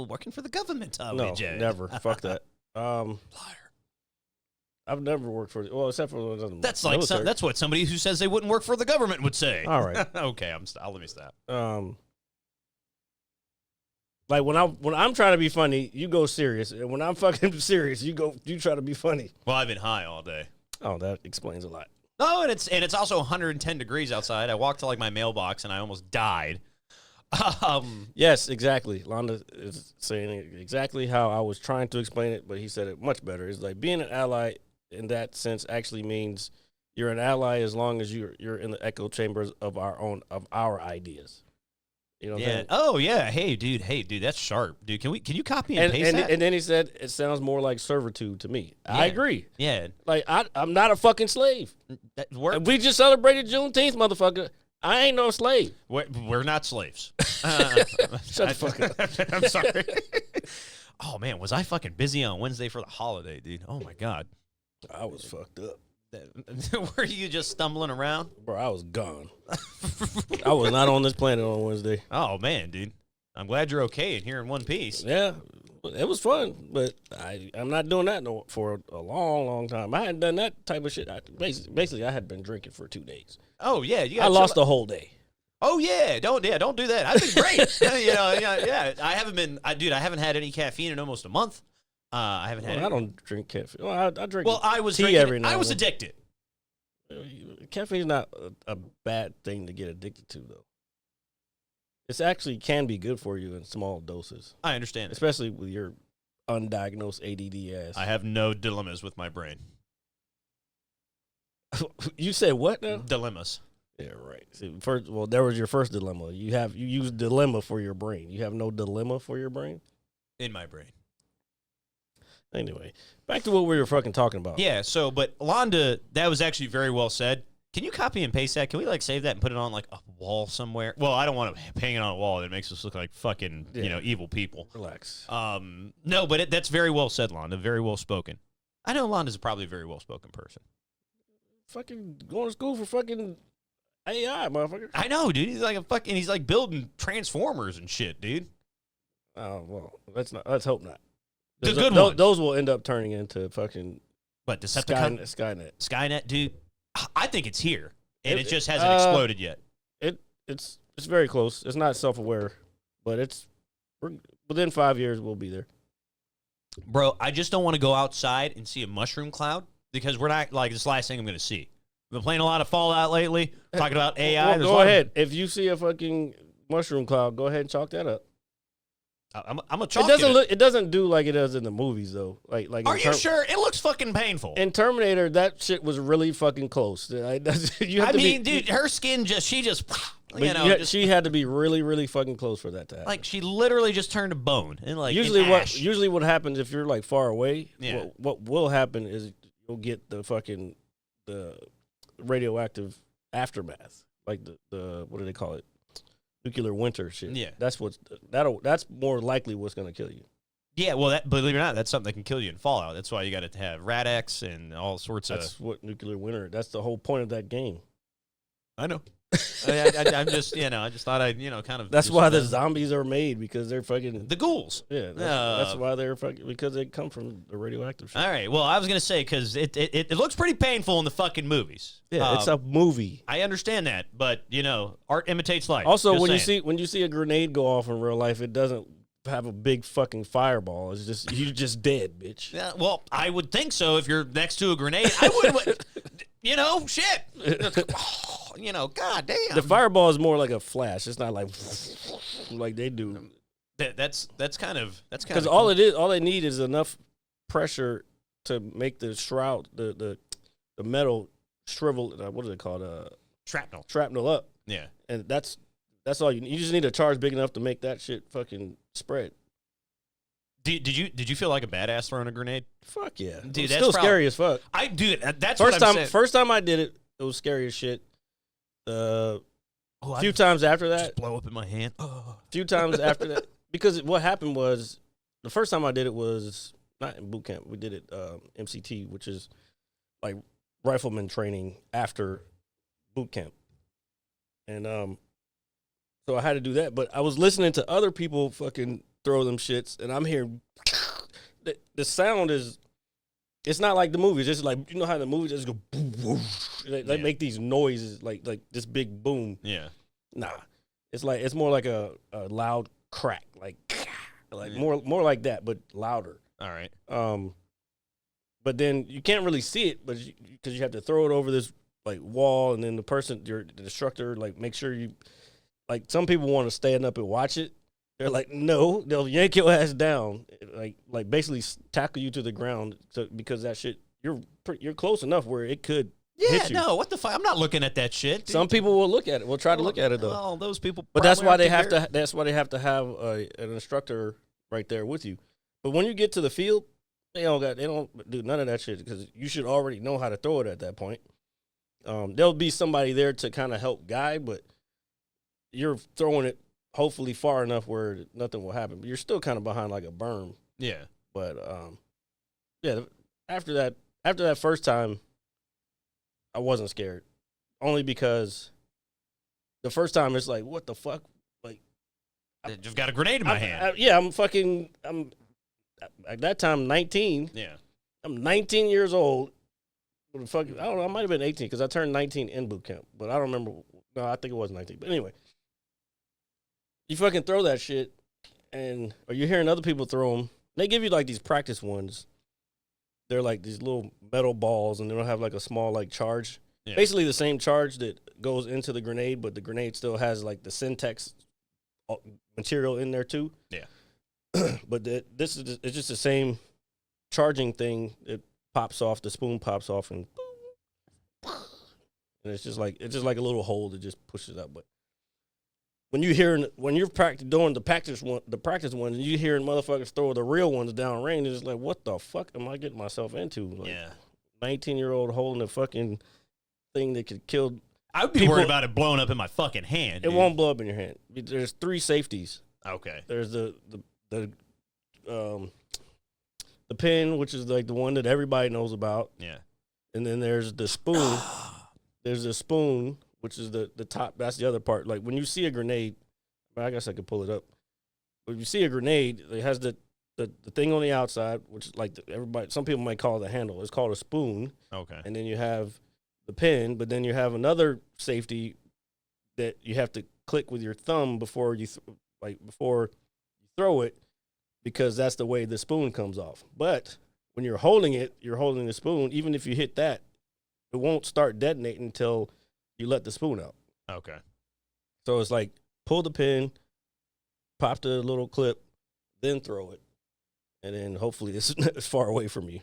Working for the government, no, Jay. Never. Fuck that. Liar. I've never worked for except for that's like that's what somebody who says they wouldn't work for the government would say. All right. Okay, I'll let me stop. Like when I'm trying to be funny, you go serious, and when I'm fucking serious, you try to be funny. Well, I've been high all day. Oh, that explains a lot. No, and it's also 110 degrees outside. I walked to like my mailbox and I almost died. Yes, exactly. Londa is saying exactly how I was trying to explain it, but he said it much better. It's like being an ally in that sense actually means you're an ally as long as you're in the echo chambers of our ideas. You know what I'm saying? Oh yeah. Hey dude, that's sharp. Dude, can you copy and paste that? And then he said it sounds more like servitude to me. Yeah. I agree. Yeah. Like I'm not a fucking slave. We just celebrated Juneteenth, motherfucker. I ain't no slave. We're not slaves. Shut the fuck up. I'm sorry. Oh man, was I fucking busy on Wednesday for the holiday, dude? Oh my god. I was fucked up. Were you just stumbling around? Bro, I was gone. I was not on this planet on Wednesday. Oh, man, dude. I'm glad you're okay and here in one piece. Yeah, it was fun, but I'm not doing that for a long, long time. I hadn't done that type of shit. Basically, I had been drinking for 2 days. Oh, yeah. I lost a whole day. Oh, yeah. Don't do that. I've been great. Yeah. I haven't had any caffeine in almost a month. I haven't had. I don't drink caffeine. Well, I drink. Well, I was tea drinking, every now. I was addicted. Caffeine's not a bad thing to get addicted to, though. It actually can be good for you in small doses. I understand, especially with your undiagnosed ADD ass. I have no dilemmas with my brain. You said what now? Dilemmas. Yeah, right. See, there was your first dilemma. You use dilemma for your brain. You have no dilemma for your brain. In my brain. Anyway, back to what we were fucking talking about. Yeah. So, but Londa, that was actually very well said. Can you copy and paste that? Can we like save that and put it on like a wall somewhere? Well, I don't want to hang it on a wall. That makes us look like fucking evil people. Relax. No, but that's very well said, Londa. Very well spoken. I know Londa's probably a very well spoken person. Fucking going to school for fucking AI, motherfucker. I know, dude. He's like building transformers and shit, dude. Oh well, let's hope not. The good ones. Those will end up turning into fucking But Decepticon, Skynet. Skynet, dude. I think it's here, and it just hasn't exploded yet. It's very close. It's not self-aware, but within 5 years we'll be there. Bro, I just don't want to go outside and see a mushroom cloud because we're not like this last thing I'm going to see. I've been playing a lot of Fallout lately, talking about AI. Well, go ahead. If you see a fucking mushroom cloud, go ahead and chalk that up. I'm a chalk it doesn't do like it does in the movies though. Like Are you sure? It looks fucking painful. In Terminator, that shit was really fucking close. Dude, her skin she had to be really, really fucking close for that to happen. Like she literally just turned to bone and like usually what happens if you're like far away. Yeah. What will happen is you'll get the radioactive aftermath, like the what do they call it? Nuclear winter shit. Yeah, that's more likely what's gonna kill you. Yeah, well, believe it or not, that's something that can kill you in Fallout. That's why you got to have Rad-X and all sorts of. That's what nuclear winter. That's the whole point of that game. I know. I'm just, I just thought I'd, kind of. That's why the zombies are made, because they're fucking the ghouls. Yeah, that's why they're fucking, because they come from the radioactive shit. All right. Well, I was gonna say because it looks pretty painful in the fucking movies. Yeah, it's a movie. I understand that, but art imitates life. Also, when you see a grenade go off in real life, it doesn't have a big fucking fireball. It's just you're just dead, bitch. Yeah, well, I would think so if you're next to a grenade. I would. Shit. God damn. The fireball is more like a flash. It's not like they do. That's kind of because all it is, all they need is enough pressure to make the shroud, the metal shrivel. What is it called? Shrapnel up. Yeah, and that's all you need. You just need a charge big enough to make that shit fucking spread. Did you feel like a badass throwing a grenade? Fuck yeah, dude. That's still scary as fuck. That's first time I did it. It was scary as shit. A few times after that, just blow up in my hand. A few times after that, because what happened was the first time I did it was not in boot camp. We did it MCT, which is like rifleman training after boot camp, and so I had to do that. But I was listening to other people fucking throw them shits, and I'm hearing the sound is. It's not like the movies. It's like, you know how the movies just go boom, boom. They make these noises like this big boom. Yeah. Nah. It's more like a loud crack, like more like that, but louder. All right. But then you can't really see it, but because you have to throw it over this like wall, and then the instructor, like make sure you, like some people want to stand up and watch it. They're like, no, they'll yank your ass down, like basically tackle you to the ground, because that shit, you're close enough where it could hit you. No, what the fuck? I'm not looking at that shit. Dude. Some people will look at it. Will try to look at it though. Oh, those people. But that's why they have to. That's why they have to have an instructor right there with you. But when you get to the field, they don't do none of that shit, because you should already know how to throw it at that point. There'll be somebody there to kind of help guide, but you're throwing it hopefully far enough where nothing will happen. But you're still kind of behind like a berm. Yeah. But yeah, after that first time, I wasn't scared. Only because the first time it's like, what the fuck? Like, I just got a grenade in my hand. I'm at that time 19. Yeah. I'm 19 years old. I don't know, I might have been 18 because I turned 19 in boot camp. But I don't remember. No, I think it was 19. But anyway. You fucking throw that shit, or you're hearing other people throw them. They give you like these practice ones. They're like these little metal balls, and they don't have like a small like charge. Yeah. Basically the same charge that goes into the grenade, but the grenade still has like the syntax material in there too. Yeah. But it's just the same charging thing. It pops off, the spoon pops off, and and it's just like a little hole that just pushes up. But when you're doing the practice ones, and you hearing motherfuckers throw the real ones down range, it's like, what the fuck am I getting myself into? Like, 19-year-old holding a fucking thing that could kill. I would be worried about it blowing up in my fucking hand. It won't blow up in your hand. There's 3 safeties. Okay. There's the pin, which is like the one that everybody knows about. Yeah. And then there's the spoon. There's the spoon, which is the top. That's the other part. Like when you see a grenade, I guess I could pull it up. When you see a grenade, it has the thing on the outside, which is like some people might call it the handle. It's called a spoon. Okay. And then you have the pin, but then you have another safety that you have to click with your thumb before you throw it, because that's the way the spoon comes off. But when you're holding it, you're holding the spoon. Even if you hit that, it won't start detonating until you let the spoon out. Okay. So it's like pull the pin, pop the little clip, then throw it, and then hopefully it's far away from you.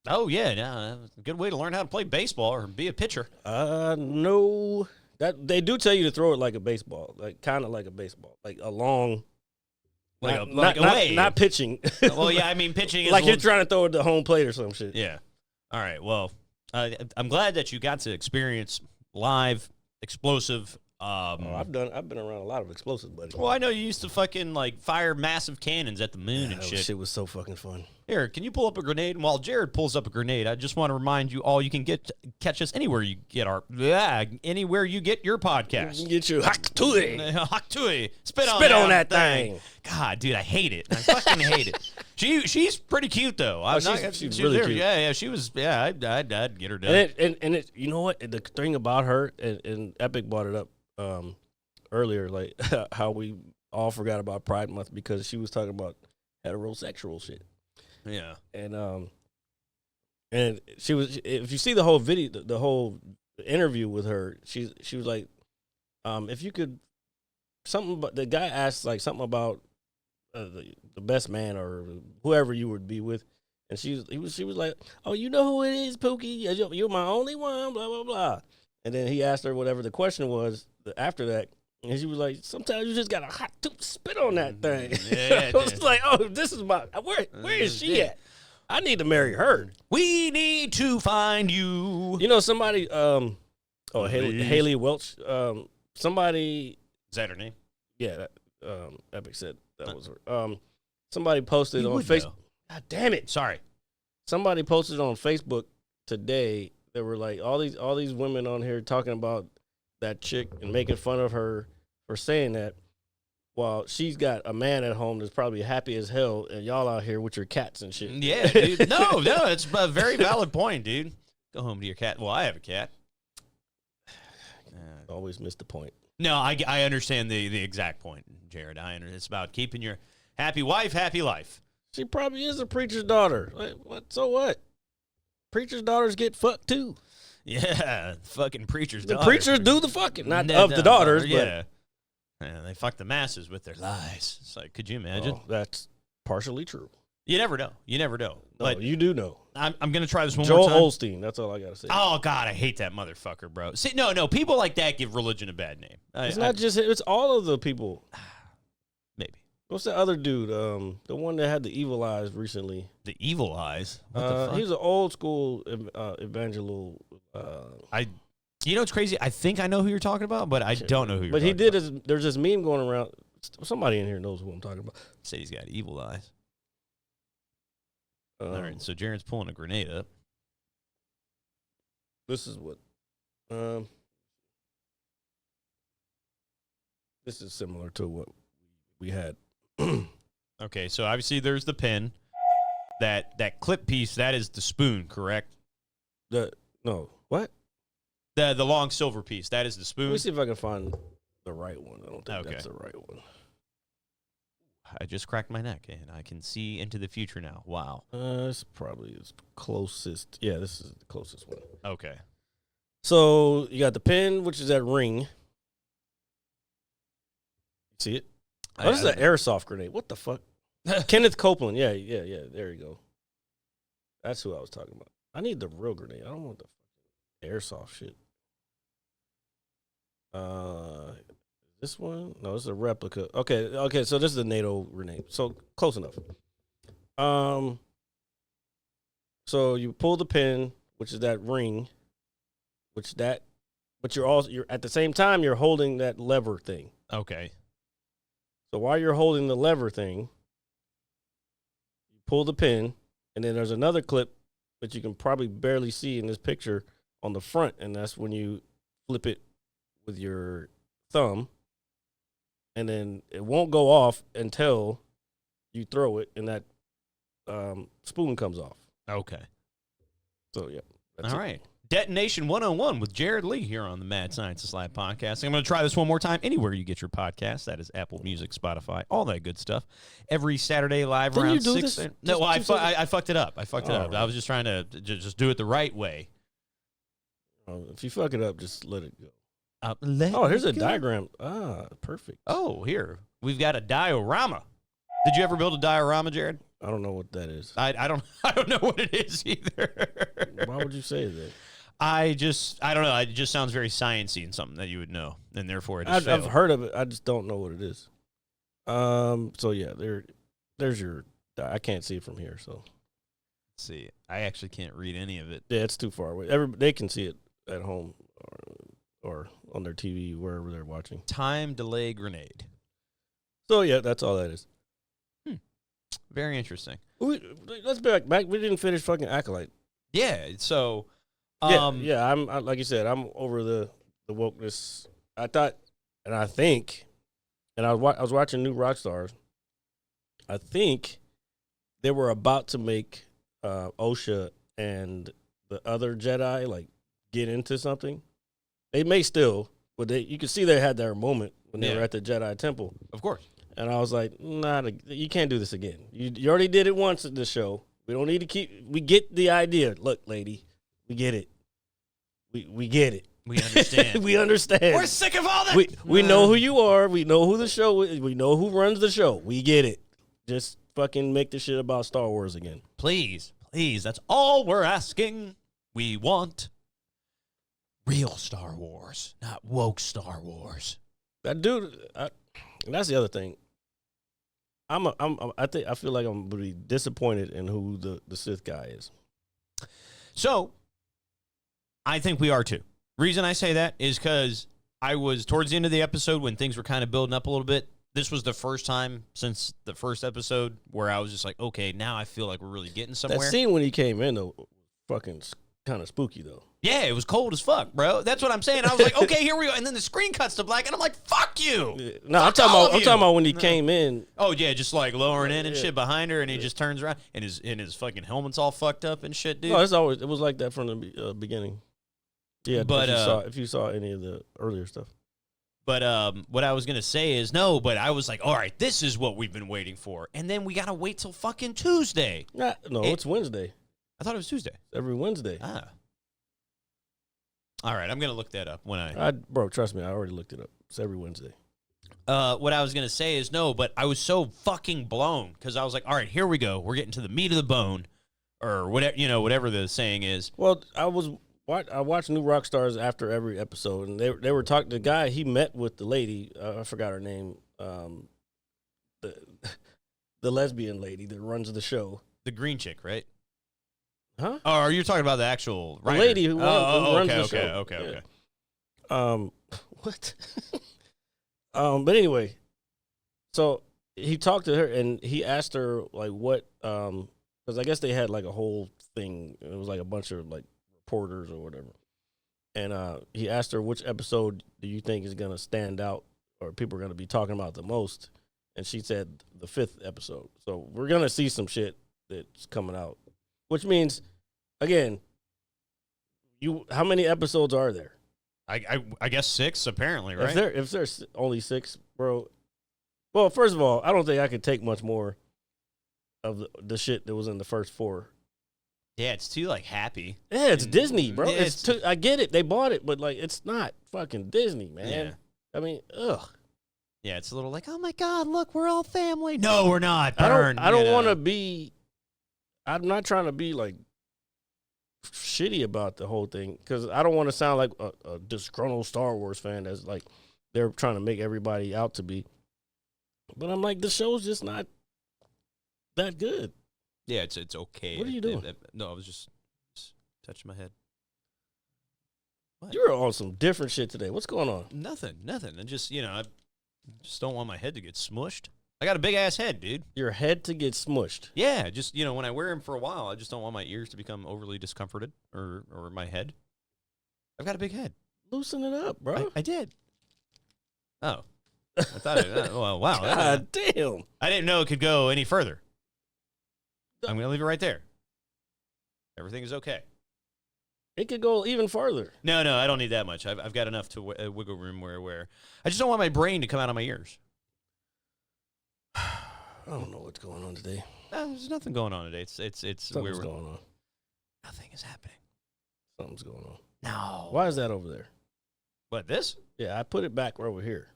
Oh yeah, that's a good way to learn how to play baseball or be a pitcher. No, that they do tell you to throw it like a baseball, like kind of like a baseball, like a long. Not pitching. Well, yeah, I mean pitching is like you're trying to throw it to home plate or some shit. Yeah. All right. Well, I'm glad that you got to experience live explosive. I've been around a lot of explosives, buddy. Well, I know you used to fucking like fire massive cannons at the moon and shit. Shit was so fucking fun. Here, can you pull up a grenade? And while Jared pulls up a grenade, I just want to remind you all: you can catch us anywhere you get anywhere you get your podcast. You can get your Hawktouken. Hawktouken. Spit on that thing. God, dude, I hate it. I fucking hate it. She's pretty cute though. She's really cute. Yeah, she was. Yeah, I'd get her done. And it, you know what? The thing about her, and Epic brought it up earlier, like how we all forgot about Pride Month because she was talking about heterosexual shit. Yeah, and she was. If you see the whole video, the whole interview with her, she was like, if you could, something. But the guy asked like something about the best man or whoever you would be with, and she was like, oh, you know who it is, Pookie? You're my only one. Blah blah blah. And then he asked her whatever the question was after that. And she was like, sometimes you just got a hot tooth spit on that thing. Yeah, I was like, oh, this is where is she at? I need to marry her. We need to find you. You know, somebody, Haley Welch, somebody. Is that her name? Yeah, Epic said that was her. Somebody posted on Facebook. God damn it. Sorry. Somebody posted on Facebook today. There were like all these women on here talking about that chick and making fun of her for saying that, while she's got a man at home that's probably happy as hell, and y'all out here with your cats and shit. Yeah, dude. No, it's a very valid point, dude. Go home to your cat. Well, I have a cat. Always miss the point. No, I understand the exact point, Jared. It's about keeping your happy wife, happy life. She probably is a preacher's daughter. Like, what? So what? Preacher's daughters get fucked too. Yeah, fucking preachers. The preachers do the fucking, not of the daughters, yeah. Yeah, they fuck the masses with their lies. It's like, could you imagine? Oh, that's partially true. You never know. You never know. No, but you do know. I'm gonna try this one Joel more time. Osteen. That's all I gotta say. Oh God, I hate that motherfucker, bro. See, no, people like that give religion a bad name. It's not just him, it's all of the people. Maybe. What's the other dude? The one that had the evil eyes recently. The evil eyes. What the fuck? He was an old school evangelical. You know what's crazy? I think I know who you're talking about, but I don't know who you're But talking he did. about. There's this meme going around. Somebody in here knows who I'm talking about. Said he's got evil eyes. All right, so Jared's pulling a grenade up. This is what. This is similar to what we had. Okay, so obviously there's the pin. That clip piece, that is the spoon, correct? No, what? The long silver piece, that is the Let spoon. me see if I can find the right one. I don't think Okay. that's the right one. I just cracked my neck, and I can see into the future now. Wow. It's probably its closest. Yeah, this is the closest one. Okay. So you got the pin, which is that ring. See it? Oh, this is an airsoft grenade. What the fuck? Kenneth Copeland. Yeah. There you go. That's who I was talking about. I need the real grenade. I don't want the fucking airsoft shit. This one? No, it's a replica. Okay. So this is a NATO grenade. So close enough. So you pull the pin, which is that ring, but you're at the same time you're holding that lever thing. Okay. So while you're holding the lever thing, you pull the pin, and then there's another clip that you can probably barely see in this picture on the front, and that's when you flip it with your thumb, and then it won't go off until you throw it, and that spoon comes off. Okay. So, yeah. All right. Detonation 101 with Jared Leigh here on the Mad Scientist Live podcast. I'm going to try this one more time anywhere you get your podcast. That is Apple Music, Spotify, all that good stuff. Every Saturday live Didn't around you do 6. this? No, well, I fucked it up. Right. I was just trying to just do it the right way. If you fuck it up, just let it go. Here's Here's a diagram. Perfect. Oh, here. We've got a diorama. Did you ever build a diorama, Jared? I don't know what that is. I don't know what it is either. Why would you say that? I don't know. It just sounds very sciencey and something that you would know, and therefore it is. I've heard of it. I just don't know what it is. So yeah, there's your. I can't see it from here. So Let's see. I actually can't read any of it. yeah, it's too far away. They can see it at home or on their TV wherever they're watching. Time delay grenade. So yeah, that's all that is. Very interesting. Let's be back. We didn't finish fucking Acolyte. Yeah. So. Yeah. I'm like you said. I'm over the wokeness. I thought, and I think, and I was watching New Rockstars. I think they were about to make OSHA and the other Jedi like get into something. They may still, but you can see they had their moment when they were at the Jedi Temple. Of course. And I was like, nah, you can't do this again. You already did it once in the show. We don't need to keep. We get the idea. Look, lady, we get it. We get it. We understand. We understand. We're sick of all that. We know who you are. We know who the show is. We know who runs the show. We get it. Just fucking make the shit about Star Wars again. Please. That's all we're asking. We want real Star Wars, not woke Star Wars. That dude. And that's the other thing. I feel like I'm really disappointed in who the Sith guy is. So, I think we are too. Reason I say that is because I was towards the end of the episode when things were kind of building up a little bit. This was the first time since the first episode where I was just like, okay, now I feel like we're really getting somewhere. That scene when he came in, though, fucking kind of spooky, though. Yeah, it was cold as fuck, bro. That's what I'm saying. I was like, okay, here we go. And then the screen cuts to black, and I'm like, fuck you. No, I'm talking about when he came in. Oh, yeah, just like lowering in and shit behind her, and he just turns around, and his fucking helmet's all fucked up and shit, dude. No, it was like that from the beginning. Yeah, but if you saw any of the earlier stuff. But what I was going to say is, no, but I was like, all right, this is what we've been waiting for. And then we got to wait till fucking Tuesday. It's Wednesday. I thought it was Tuesday. Every Wednesday. Ah. All right, I'm going to look that up when Bro, trust me, I already looked it up. It's every Wednesday. What I was going to say is, no, but I was so fucking blown because I was like, all right, here we go. We're getting to the meat of the bone or whatever the saying is. Well, I watched New Rockstars after every episode, and they were talking. The guy he met with the lady, I forgot her name, the lesbian lady that runs the show, the green chick, right? Huh? Oh, are you talking about the actual the lady who runs the show? Okay. What? But anyway, so he talked to her and he asked her like what, because I guess they had like a whole thing. It was like a bunch of like reporters or whatever, and he asked her which episode do you think is gonna stand out or people are gonna be talking about the most, and she said the 5th episode. So we're gonna see some shit that's coming out, which means, again, how many episodes are there? I guess 6 apparently, right? If there's only 6, bro. Well, first of all, I don't think I could take much more of the shit that was in the first 4. Yeah, it's too like happy. Yeah, it's Disney, bro. Yeah, I get it. They bought it, but like it's not fucking Disney, man. Yeah. I mean, ugh. Yeah, it's a little like, oh my God, look, we're all family. No, we're not. I Burn. don't want to be. I'm not trying to be like shitty about the whole thing because I don't want to sound like a disgruntled Star Wars fan that's like they're trying to make everybody out to be. But I'm like, the show's just not that good. Yeah, it's okay. What are you doing? No, I was just touching my head. What? You're on some different shit today. What's going on? Nothing. I just, I just don't want my head to get smushed. I got a big ass head, dude. Your head to get smushed. Yeah, just, when I wear them for a while, I just don't want my ears to become overly discomforted or my head. I've got a big head. Loosen it up, bro. I did. Oh. I thought well, wow. God damn. I didn't know it could go any further. I'm going to leave it right there. Everything is okay. It could go even farther. No, I don't need that much. I've got enough to wiggle room where I just don't want my brain to come out of my ears. I don't know what's going on today. There's nothing going on today. It's Something's going on. Nothing is happening. Something's going on. No. Why is that over there? What, this? Yeah, I put it back over here.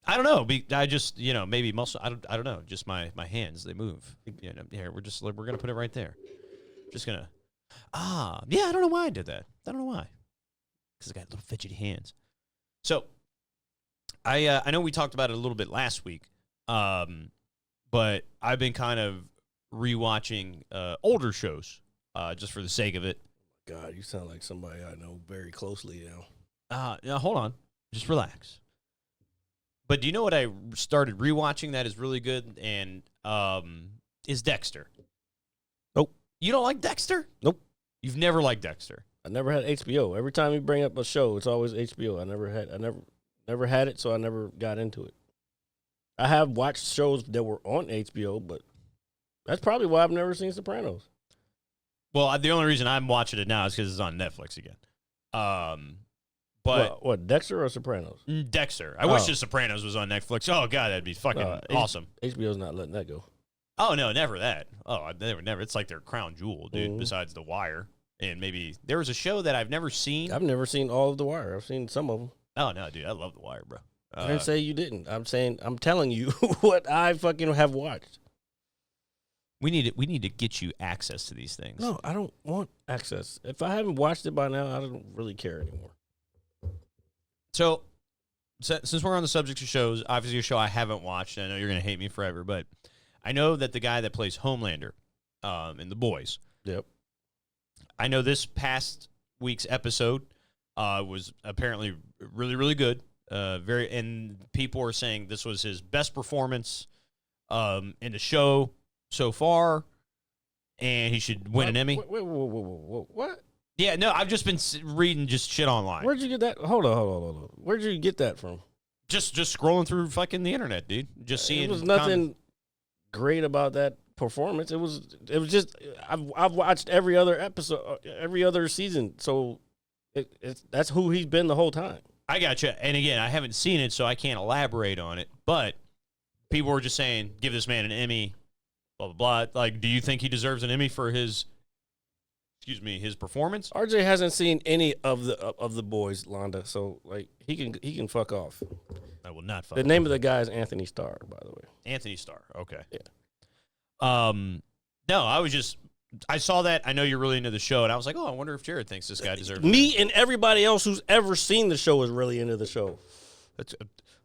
I don't know. I just, maybe muscle. I don't know. Just my hands, they move. Here, we're gonna put it right there. Just gonna. Yeah. I don't know why I did that. I don't know why. Because I got little fidgety hands. So, I know we talked about it a little bit last week, but I've been kind of rewatching older shows just for the sake of it. God, you sound like somebody I know very closely now. Now hold on, just relax. But do you know what I started rewatching that is really good and is Dexter? Nope. You don't like Dexter? Nope. You've never liked Dexter. I never had HBO. Every time you bring up a show, it's always HBO. I never had it, so I never got into it. I have watched shows that were on HBO, but that's probably why I've never seen Sopranos. Well, the only reason I'm watching it now is because it's on Netflix again. But what, Dexter or Sopranos? Dexter. I wish The Sopranos was on Netflix. Oh God, that'd be fucking awesome. HBO's not letting that go. Oh no, never that. Oh, never. It's like their crown jewel, dude. Mm-hmm. Besides The Wire, and maybe there was a show that I've never seen. I've never seen all of The Wire. I've seen some of them. Oh no, dude, I love The Wire, bro. I didn't say you didn't. I'm telling you what I fucking have watched. We need to get you access to these things. No, I don't want access. If I haven't watched it by now, I don't really care anymore. So since we're on the subject of shows, obviously a show I haven't watched, I know you're going to hate me forever, but I know that the guy that plays Homelander in The Boys. Yep. I know this past week's episode was apparently really, really good. And people are saying this was his best performance in the show so far, and he should win an Emmy. Whoa, what? Yeah, no, I've just been reading just shit online. Where'd you get that? Hold on. Where'd you get that from? Just scrolling through fucking the internet, dude. Just seeing. There was nothing great about that performance. It was just I've watched every other episode, every other season, so that's who he's been the whole time. I gotcha. And again, I haven't seen it, so I can't elaborate on it. But people were just saying, give this man an Emmy, blah, blah, blah. Like, do you think he deserves an Emmy for his performance? RJ hasn't seen any of the boys, Londa, so like he can fuck off. I will not fuck The name of the guy is Anthony Starr, by the way. Anthony Starr. Okay. Yeah. No, I saw that. I know you're really into the show, and I was like, oh, I wonder if Jared thinks this guy deserves Me and everybody else who's ever seen the show is really into the show.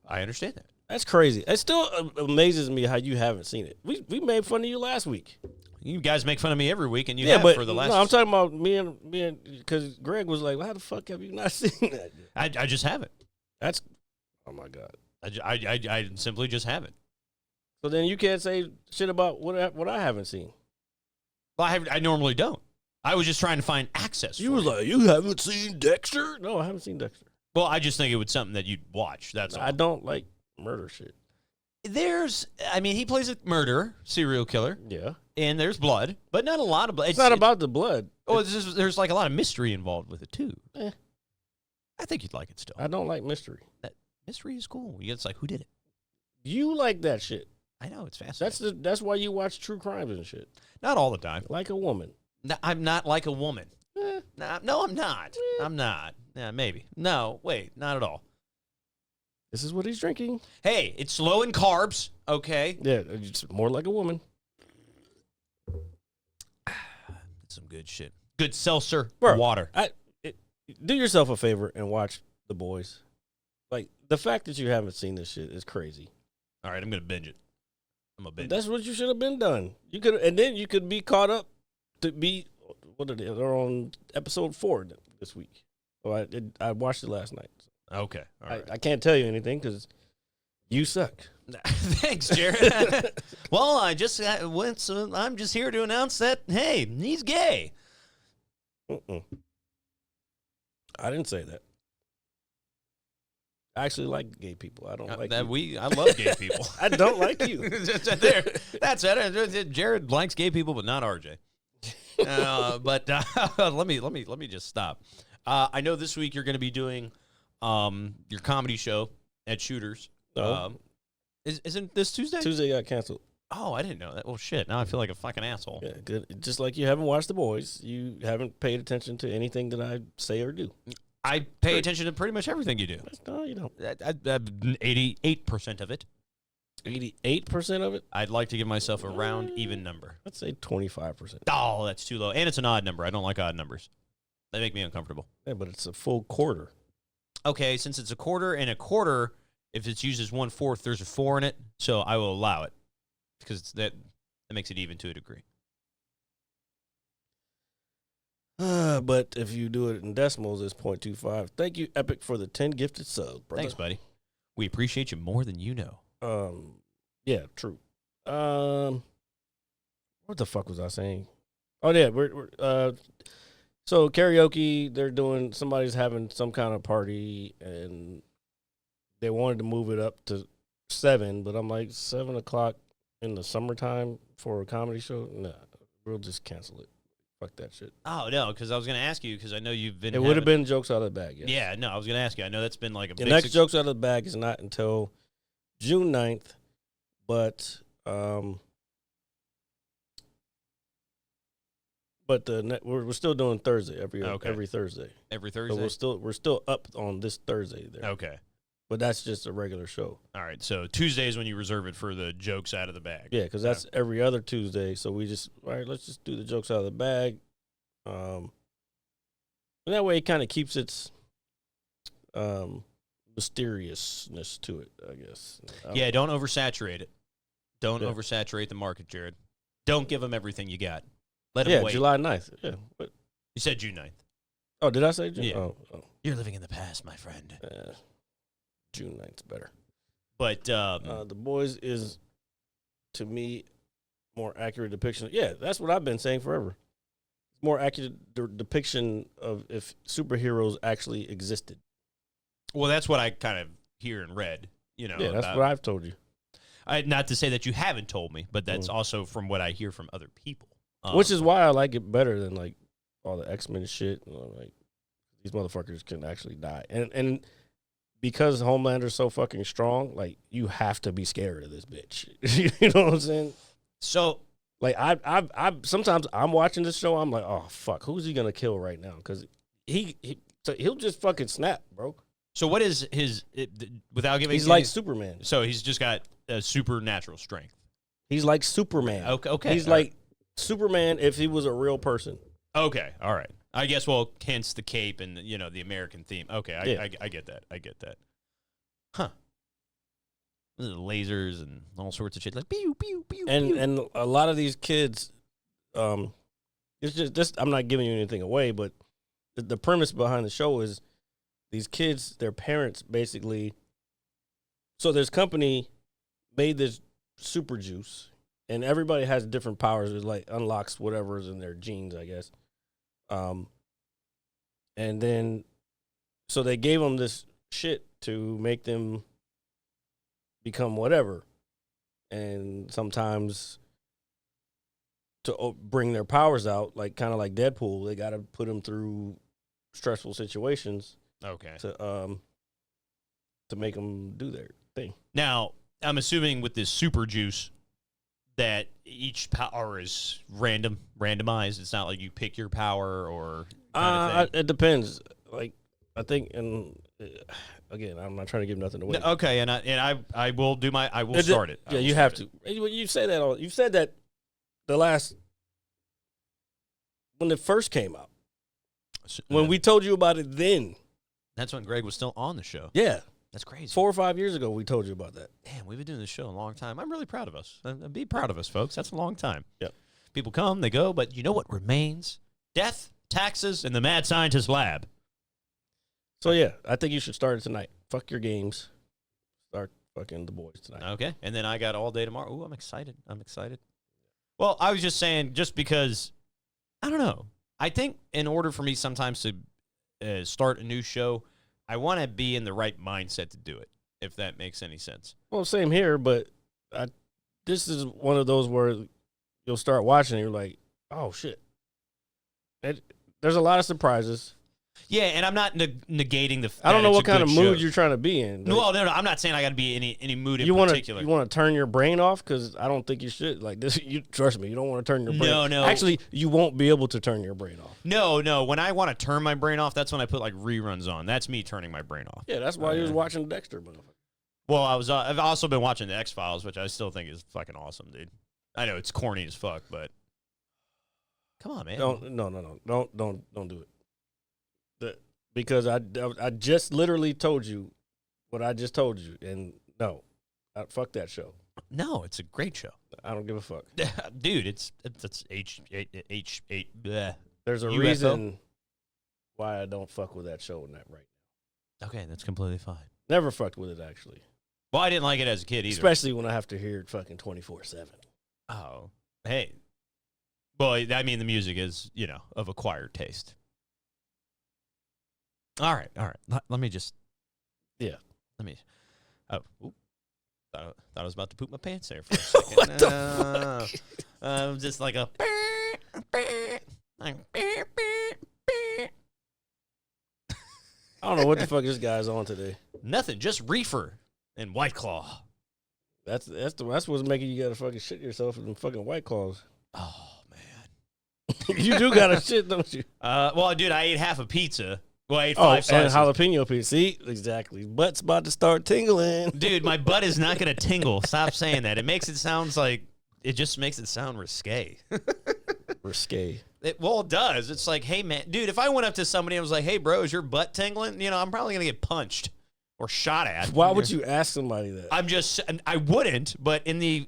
I understand that. That's crazy. It still amazes me how you haven't seen it. We made fun of you last week. You guys make fun of me every week, and you have for the last. No, I'm talking about me and because Greg was like, well, "How the fuck have you not seen that?" I just haven't. That's oh my god. I simply just haven't. So then you can't say shit about what I haven't seen. Well, I normally don't. I was just trying to find access. You was like, you haven't seen Dexter? No, I haven't seen Dexter. Well, I just think it was something that you'd watch. That's all. I don't like murder shit. He plays a murderer, serial killer. Yeah. And there's blood, but not a lot of blood. It's not about the blood. Oh, there's like a lot of mystery involved with it, too. I think you'd like it still. I don't like mystery. That mystery is cool. It's like, who did it? You like that shit. I know, it's fascinating. That's why you watch true crimes and shit. Not all the time. Like a woman. No, I'm not like a woman. No, I'm not. I'm not. Yeah, maybe. No, wait, not at all. This is what he's drinking. Hey, it's low in carbs, okay? Yeah, it's more like a woman. some good shit. Good seltzer Bro, water. Do yourself a favor and watch The Boys. Like, the fact that you haven't seen this shit is crazy. All right, I'm gonna binge it. I'm gonna binge. That's what you should have been done. You could, and then you could be caught up to be. What are they? They're on episode 4 this week. Well, I watched it last night. Okay, all right. I can't tell you anything because you suck. Thanks, Jared. Well, I'm just here to announce that hey, he's gay. I didn't say that. I actually like gay people. I don't like you. I love gay people. I don't like you. That's it. Jared likes gay people, but not RJ. But let me just stop. I know this week you're going to be doing your comedy show at Shooters. No. Isn't this Tuesday? Tuesday got canceled. Oh, I didn't know that. Well, shit. Now I feel like a fucking asshole. Yeah, good. Just like you haven't watched The Boys, you haven't paid attention to anything that I say or do. I pay attention to pretty much everything you do. No, you don't. 88% of it. 88% of it? I'd like to give myself a round, even number. I'd say 25%. Oh, that's too low. And it's an odd number. I don't like odd numbers. They make me uncomfortable. Yeah, but it's a full quarter. Okay, since it's a quarter, and a quarter, if it's used as 1/4, there's a 4 in it, so I will allow it. Because that makes it even to a degree. But if you do it in decimals, it's 0.25. Thank you, Epic, for the 10 gifted subs, brother. Thanks, buddy. We appreciate you more than you know. Yeah, true. What the fuck was I saying? Oh yeah, we're so karaoke. They're doing. Somebody's having some kind of party, and they wanted to move it up to 7, but I'm like 7 o'clock in the summertime for a comedy show. Nah, we'll just cancel it. Fuck that shit. Oh, no, because I was going to ask you, because I know you've been. It would have been jokes out of the bag. Yes. Yeah, no, I was going to ask you. I know that's been like a the big next jokes out of the bag is not until June 9th, but we're still doing Thursday every Thursday. Every Thursday. So we're still up on this Thursday there. Okay. But that's just a regular show. All right. So Tuesday is when you reserve it for the jokes out of the bag. Yeah, because that's every other Tuesday. So we just let's just do the jokes out of the bag. And that way it kind of keeps its mysteriousness to it, I guess. Don't oversaturate it. Don't oversaturate the market, Jared. Don't give them everything you got. Let them wait. July 9th. Yeah. What? You said June 9th. Oh, did I say June? Yeah. Oh. You're living in the past, my friend. June 9th's better. But The Boys is, to me, more accurate depiction. Yeah, that's what I've been saying forever. More accurate depiction of if superheroes actually existed. Well, that's what I kind of hear and read. Yeah, that's what I've told you. Not to say that you haven't told me, but that's also from what I hear from other people. Which is why I like it better than like all the X-Men shit. Like these motherfuckers can actually die, and because Homelander's so fucking strong, like you have to be scared of this bitch. You know what I'm saying? So, like I sometimes I'm watching this show, I'm like, oh fuck, who's he gonna kill right now? Because he'll just fucking snap, bro. So what is his? Without giving, he's like Superman. So he's just got a supernatural strength. He's like Superman. Okay. He's like Superman if he was a real person. Okay, all right. I guess, well, hence the cape and, the American theme. Okay, I get that. I get that. Huh. Lasers and all sorts of shit. Like, pew, pew, pew, pew. And a lot of these kids, it's just this. I'm not giving you anything away, but the premise behind the show is these kids, their parents basically, so this company made this super juice, and everybody has different powers. It like unlocks whatever's in their genes, I guess. And then, so they gave them this shit to make them become whatever. And sometimes to bring their powers out, like kind of like Deadpool, they got to put them through stressful situations. Okay. To make them do their thing. Now, I'm assuming with this super juice that each power is randomized. It's not like you pick your power or kind of thing. It depends. Like I think, and again, I'm not trying to give nothing away. No, okay, and I will do my. I will start it. Yeah, you have to. You say that. You said that the last when it first came out. When we told you about it then. That's when Greg was still on the show. Yeah. That's crazy. 4 or 5 years ago, we told you about that. Damn, we've been doing this show a long time. I'm really proud of us. Be proud of us, folks. That's a long time. Yep. People come, they go, but you know what remains? Death, taxes, and the mad scientist lab. So, yeah, I think you should start it tonight. Fuck your games. Start fucking the boys tonight. Okay. And then I got all day tomorrow. Ooh, I'm excited. Well, I was just saying, just because, I don't know. I think in order for me sometimes to start a new show, I want to be in the right mindset to do it, if that makes any sense. Well, same here, but this is one of those where you'll start watching and you're like, oh, shit. There's a lot of surprises. Yeah, and I'm not negating the. I don't know what kind of mood show. you're trying to be in. No, I'm not saying I got to be in any mood in particular. You want to turn your brain off? Because I don't think you should. Like this, you trust me. You don't want to turn your brain. No. Actually, you won't be able to turn your brain off. No. When I want to turn my brain off, that's when I put like reruns on. That's me turning my brain off. Yeah, that's why you was watching Dexter, motherfucker. Well, I've also been watching the X-Files, which I still think is fucking awesome, dude. I know it's corny as fuck, but come on, man. No. Don't do it. Because I just literally told you what I just told you, and no, fuck that show. No, it's a great show. I don't give a fuck, dude. It's H8. There's a UFO? reason why I don't fuck with that show right now. Okay, that's completely fine. Never fucked with it actually. Well, I didn't like it as a kid either, especially when I have to hear it fucking 24/7. Oh, hey. Well, I mean, the music is of acquired taste. All right. Let me just. Yeah. Let me. Oh, thought I was about to poop my pants there for a second. What the fuck? Just like a. I don't know what the fuck this guy's on today. Nothing, just reefer and White Claw. That's what's making you gotta fucking shit yourself in them fucking White Claws. Oh man, you do gotta shit, don't you? Well, dude, I ate half a pizza. Well, I ate 5 slices. And jalapeno pizza. See, exactly. Butt's about to start tingling. Dude, my butt is not gonna tingle. Stop saying that. It makes it sound like it just makes it sound risque. Risque. It does. It's like, hey man, dude, if I went up to somebody and was like, hey bro, is your butt tingling? I'm probably gonna get punched or shot at. Why would you ask somebody that? I wouldn't, but in the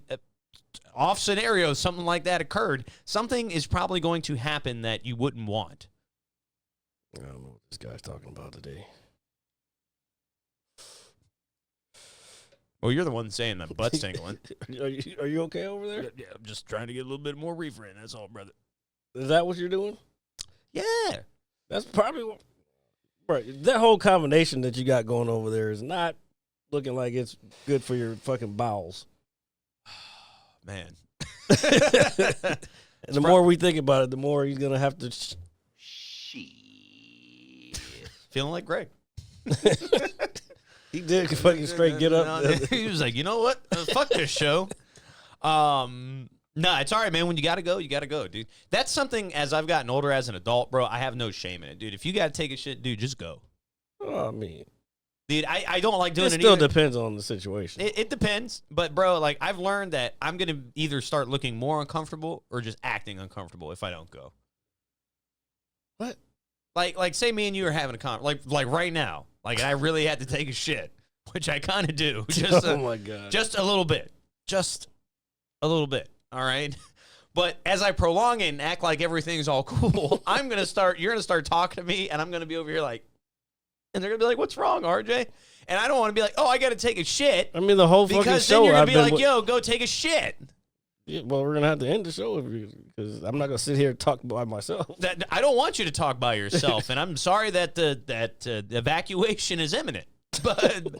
off scenario, something like that occurred, something is probably going to happen that you wouldn't want. I don't know what this guy's talking about today. Well, you're the one saying that butt's tingling. Are you okay over there? Yeah, I'm just trying to get a little bit more reefer in. That's all, brother. Is that what you're doing? Yeah. That's probably what. Right. That whole combination that you got going over there is not looking like it's good for your fucking bowels. Man. And the more we think about it, the more he's going to have to. Feeling like Greg. He did fucking straight get up. He was like, you know what? Fuck this show. No, it's all right, man. When you got to go, dude. That's something, as I've gotten older as an adult, bro, I have no shame in it, dude. If you got to take a shit, dude, just go. Oh, I mean. Dude, I don't like doing it still either. Depends on the situation. It depends. But, bro, like, I've learned that I'm going to either start looking more uncomfortable or just acting uncomfortable if I don't go. What? Like say me and you are having a conversation, like right now, like I really had to take a shit, which I kind of do. Just oh my God. Just a little bit. All right. But as I prolong it and act like everything's all cool, you're going to start talking to me and I'm going to be over here like, and they're going to be like, what's wrong, RJ? And I don't want to be like, oh, I got to take a shit. I mean, the whole fucking show. Because then you're going to be like, yo, go take a shit. Yeah, well, we're going to have to end the show because I'm not going to sit here and talk by myself. I don't want you to talk by yourself, and I'm sorry that the evacuation is imminent. But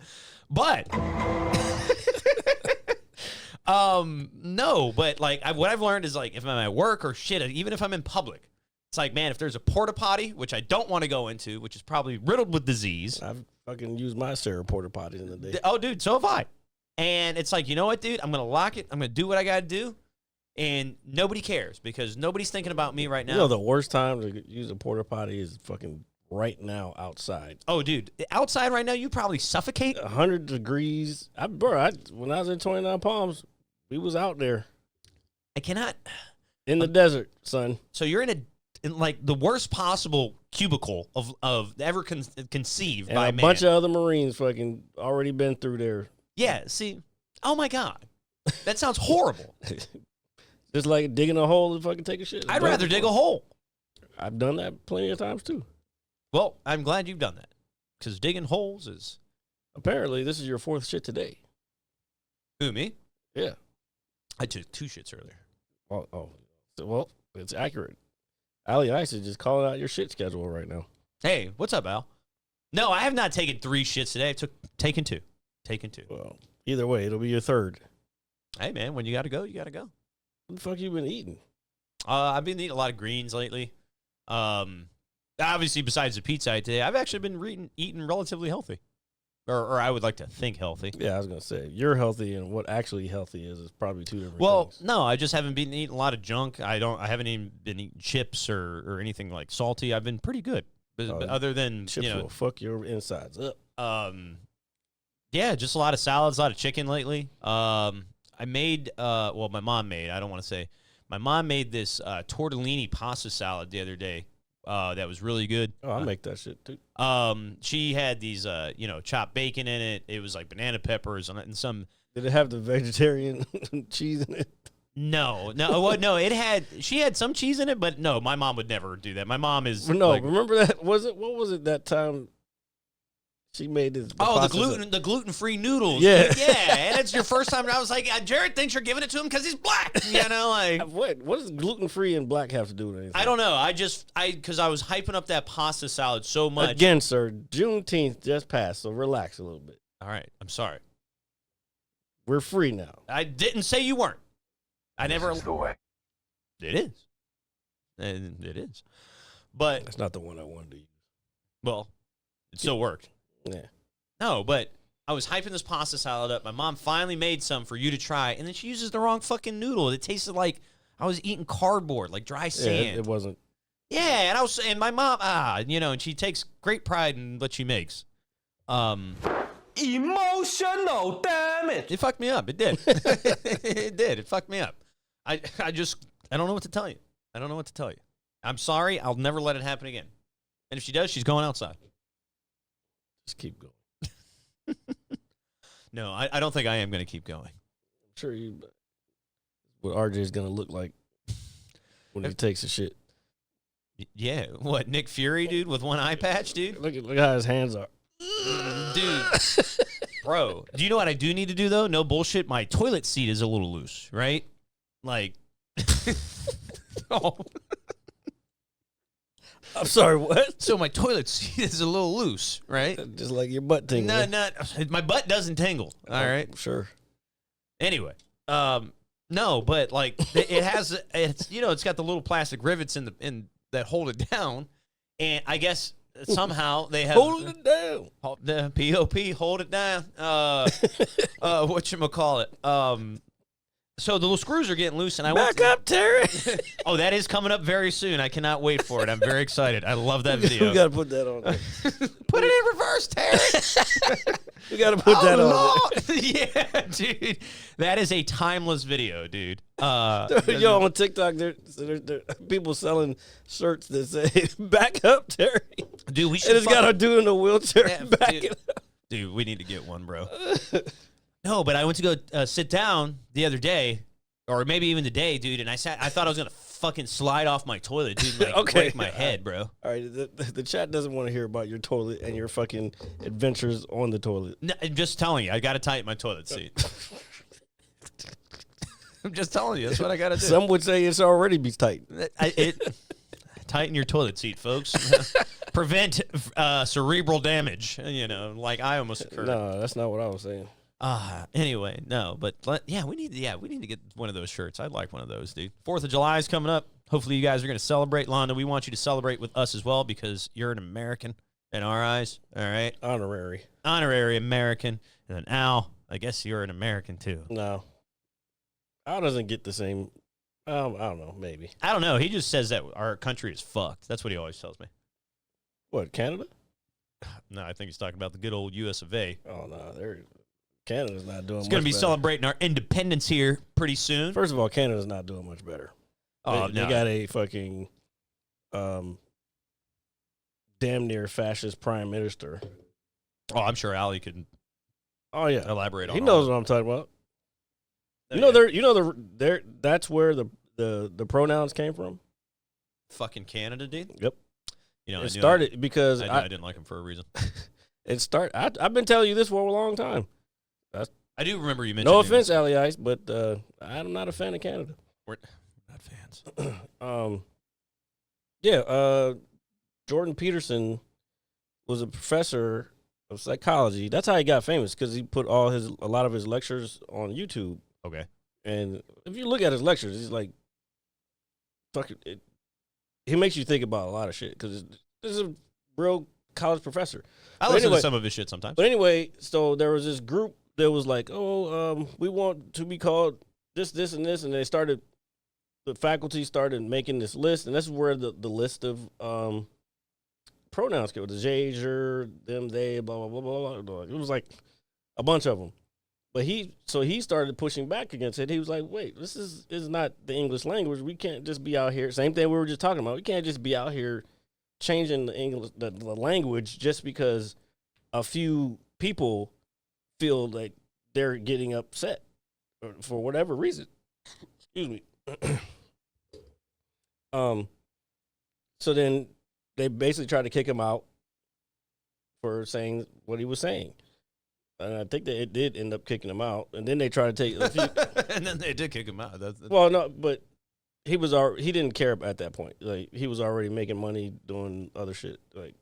no, but like what I've learned is like if I'm at work or shit, even if I'm in public, it's like, man, if there's a porta potty, which I don't want to go into, which is probably riddled with disease. I've fucking used my Sarah porta potties in the day. Oh, dude, so have I. And it's like, you know what, dude? I'm going to lock it. I'm going to do what I got to do. And nobody cares because nobody's thinking about me right now. You know, the worst time to use a porta potty is fucking right now outside. Oh, dude. Outside right now, you probably suffocate. 100 degrees. When I was in 29 Palms, we was out there. I cannot. In the desert, son. So you're in in like the worst possible cubicle of ever conceived And by a man. bunch of other Marines fucking already been through there. Yeah, see, oh my God. That sounds horrible. Just like digging a hole to fucking take a shit. I'd rather dig a hole. I've done that plenty of times too. Well, I'm glad you've done that because digging holes is. Apparently, this is your 4th shit today. Who, me? Yeah. I took 2 shits earlier. Oh. Well, it's accurate. Allie Ice is just calling out your shit schedule right now. Hey, what's up, Al? No, I have not taken 3 shits today. I've taken 2. Taken 2. Well, either way, it'll be your 3rd. Hey, man, when you got to go, you got to go. What the fuck you been eating? I've been eating a lot of greens lately. Obviously, besides the pizza I did, I've actually been eating relatively healthy. Or I would like to think healthy. Yeah, I was going to say, you're healthy and what actually healthy is probably 2 different things. No, I just haven't been eating a lot of junk. I haven't even been eating chips or anything like salty. I've been pretty good. But other than, chips will fuck your insides up. Yeah, just a lot of salads, a lot of chicken lately. I made, my mom made, I don't want to say, my mom made this tortellini pasta salad the other day. That was really good. Oh, I'll make that shit too. She had these, chopped bacon in it. It was like banana peppers and some. Did it have the vegetarian cheese in it? No. She had some cheese in it, but no, my mom would never do that. My mom is. No, like, remember that? What was it that time she made this? The gluten-free noodles. Yeah. Yeah. And it's your first time. And I was like, Jared thinks you're giving it to him because he's black. What does gluten-free and black have to do with anything? I don't know. Because I was hyping up that pasta salad so much. Again, sir, Juneteenth just passed, so relax a little bit. All right. I'm sorry. We're free now. I didn't say you weren't. I never. This is the way. It is. And it is. But, That's not the one I wanted to use. well, it still worked. Yeah. No, but I was hyping this pasta salad up. My mom finally made some for you to try, and then she uses the wrong fucking noodle. It tasted like I was eating cardboard, like dry sand. It wasn't. Yeah, and my mom, and she takes great pride in what she makes. Emotional, damn it. It fucked me up. It did. It did. It fucked me up. I don't know what to tell you. I don't know what to tell you. I'm sorry. I'll never let it happen again. And if she does, she's going outside. Just keep going. No, I don't think I am going to keep going. I'm sure what RJ is going to look like when he takes a shit. Yeah. What, Nick Fury, dude, with one eye patch, dude? Look how his hands are. Dude. Bro, do you know what I do need to do, though? No bullshit. My toilet seat is a little loose, right? Like, oh. I'm sorry, what? So my toilet seat is a little loose, right? Just like your butt tingling. My butt doesn't tingle. All right. Sure. Anyway, no, but like it's got the little plastic rivets in that hold it down, and I guess somehow they have Hold it down. The POP hold it down. Whatchamacallit? So the little screws are getting loose, and I Back up, Terry. Oh, that is coming up very soon. I cannot wait for it. I'm very excited. I love that video. We got to put that on there. Put it in reverse, Terry. We got to put that on there. Yeah, dude. That is a timeless video, dude. Yo, on TikTok, there people selling shirts that say, back up, Terry. Dude, we should. And it's got a dude in a wheelchair back dude, it up. Dude, we need to get one, bro. No, but I went to go sit down the other day, or maybe even today, dude, and I thought I was going to fucking slide off my toilet, dude, and like break my head, bro. All right, the chat doesn't want to hear about your toilet and your fucking adventures on the toilet. No, I'm just telling you, I got to tighten my toilet seat. I'm just telling you, that's what I got to do. Some would say it's already be tight. Tighten your toilet seat, folks. Prevent cerebral damage, like I almost occurred. No, that's not what I was saying. Anyway, no, but yeah, we need to get one of those shirts. I'd like one of those, dude. 4th of July is coming up. Hopefully you guys are going to celebrate. Londa, we want you to celebrate with us as well because you're an American in our eyes. All right. Honorary American. And then Al, I guess you're an American too. No. Al doesn't get the same. I don't know, maybe. I don't know. He just says that our country is fucked. That's what he always tells me. What, Canada? No, I think he's talking about the good old US of A. Oh, no, Canada's not doing much better. It's going to be celebrating our independence here pretty soon. First of all, Canada's not doing much better. Oh, They got a fucking damn near fascist prime minister. Oh, I'm sure Allie could Oh yeah, elaborate on. he all knows that. what I'm talking about. Oh, You know, that's where the pronouns came from. Fucking Canada, dude. Yep. You know, It started because I didn't like him for a reason. I've been telling you this for a long time. I do remember you mentioned. No offense, Ali Ice, but I'm not a fan of Canada. We're not fans. Jordan Peterson was a professor of psychology. That's how he got famous, because he put a lot of his lectures on YouTube. Okay. And if you look at his lectures, he's like, he makes you think about a lot of shit, because this is a real college professor. I But listen anyway- to some of his shit sometimes. But anyway, so there was this group that was like, we want to be called this, and this, and the faculty started making this list, and this is where the list of pronouns came, the they, them, they, blah, blah, blah, blah, blah. It was like a bunch of them. But he started pushing back against it. He was like, wait, this is not the English language. We can't just be out here. Same thing we were just talking about. We can't just be out here changing the language just because a few people feel like they're getting upset for whatever reason. Excuse me. So then they basically tried to kick him out for saying what he was saying. And I think that it did end up kicking him out. And then they tried to take a few. And then they did kick him out. Well, no, but he didn't care at that point. Like, he was already making money doing other shit. Like,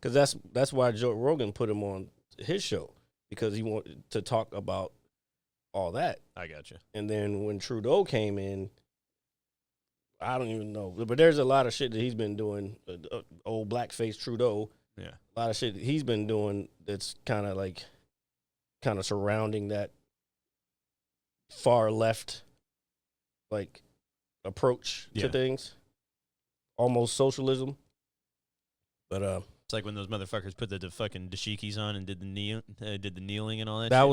because that's why Joe Rogan put him on his show, because he wanted to talk about all that. I got you. And then when Trudeau came in, I don't even know, but there's a lot of shit that he's been doing. Old blackface Trudeau, Yeah. a lot of shit that he's been doing that's kind of surrounding that far left, like, approach to things, almost socialism. But It's like when those motherfuckers put the fucking dashikis on and did the kneeling and all that. that shit.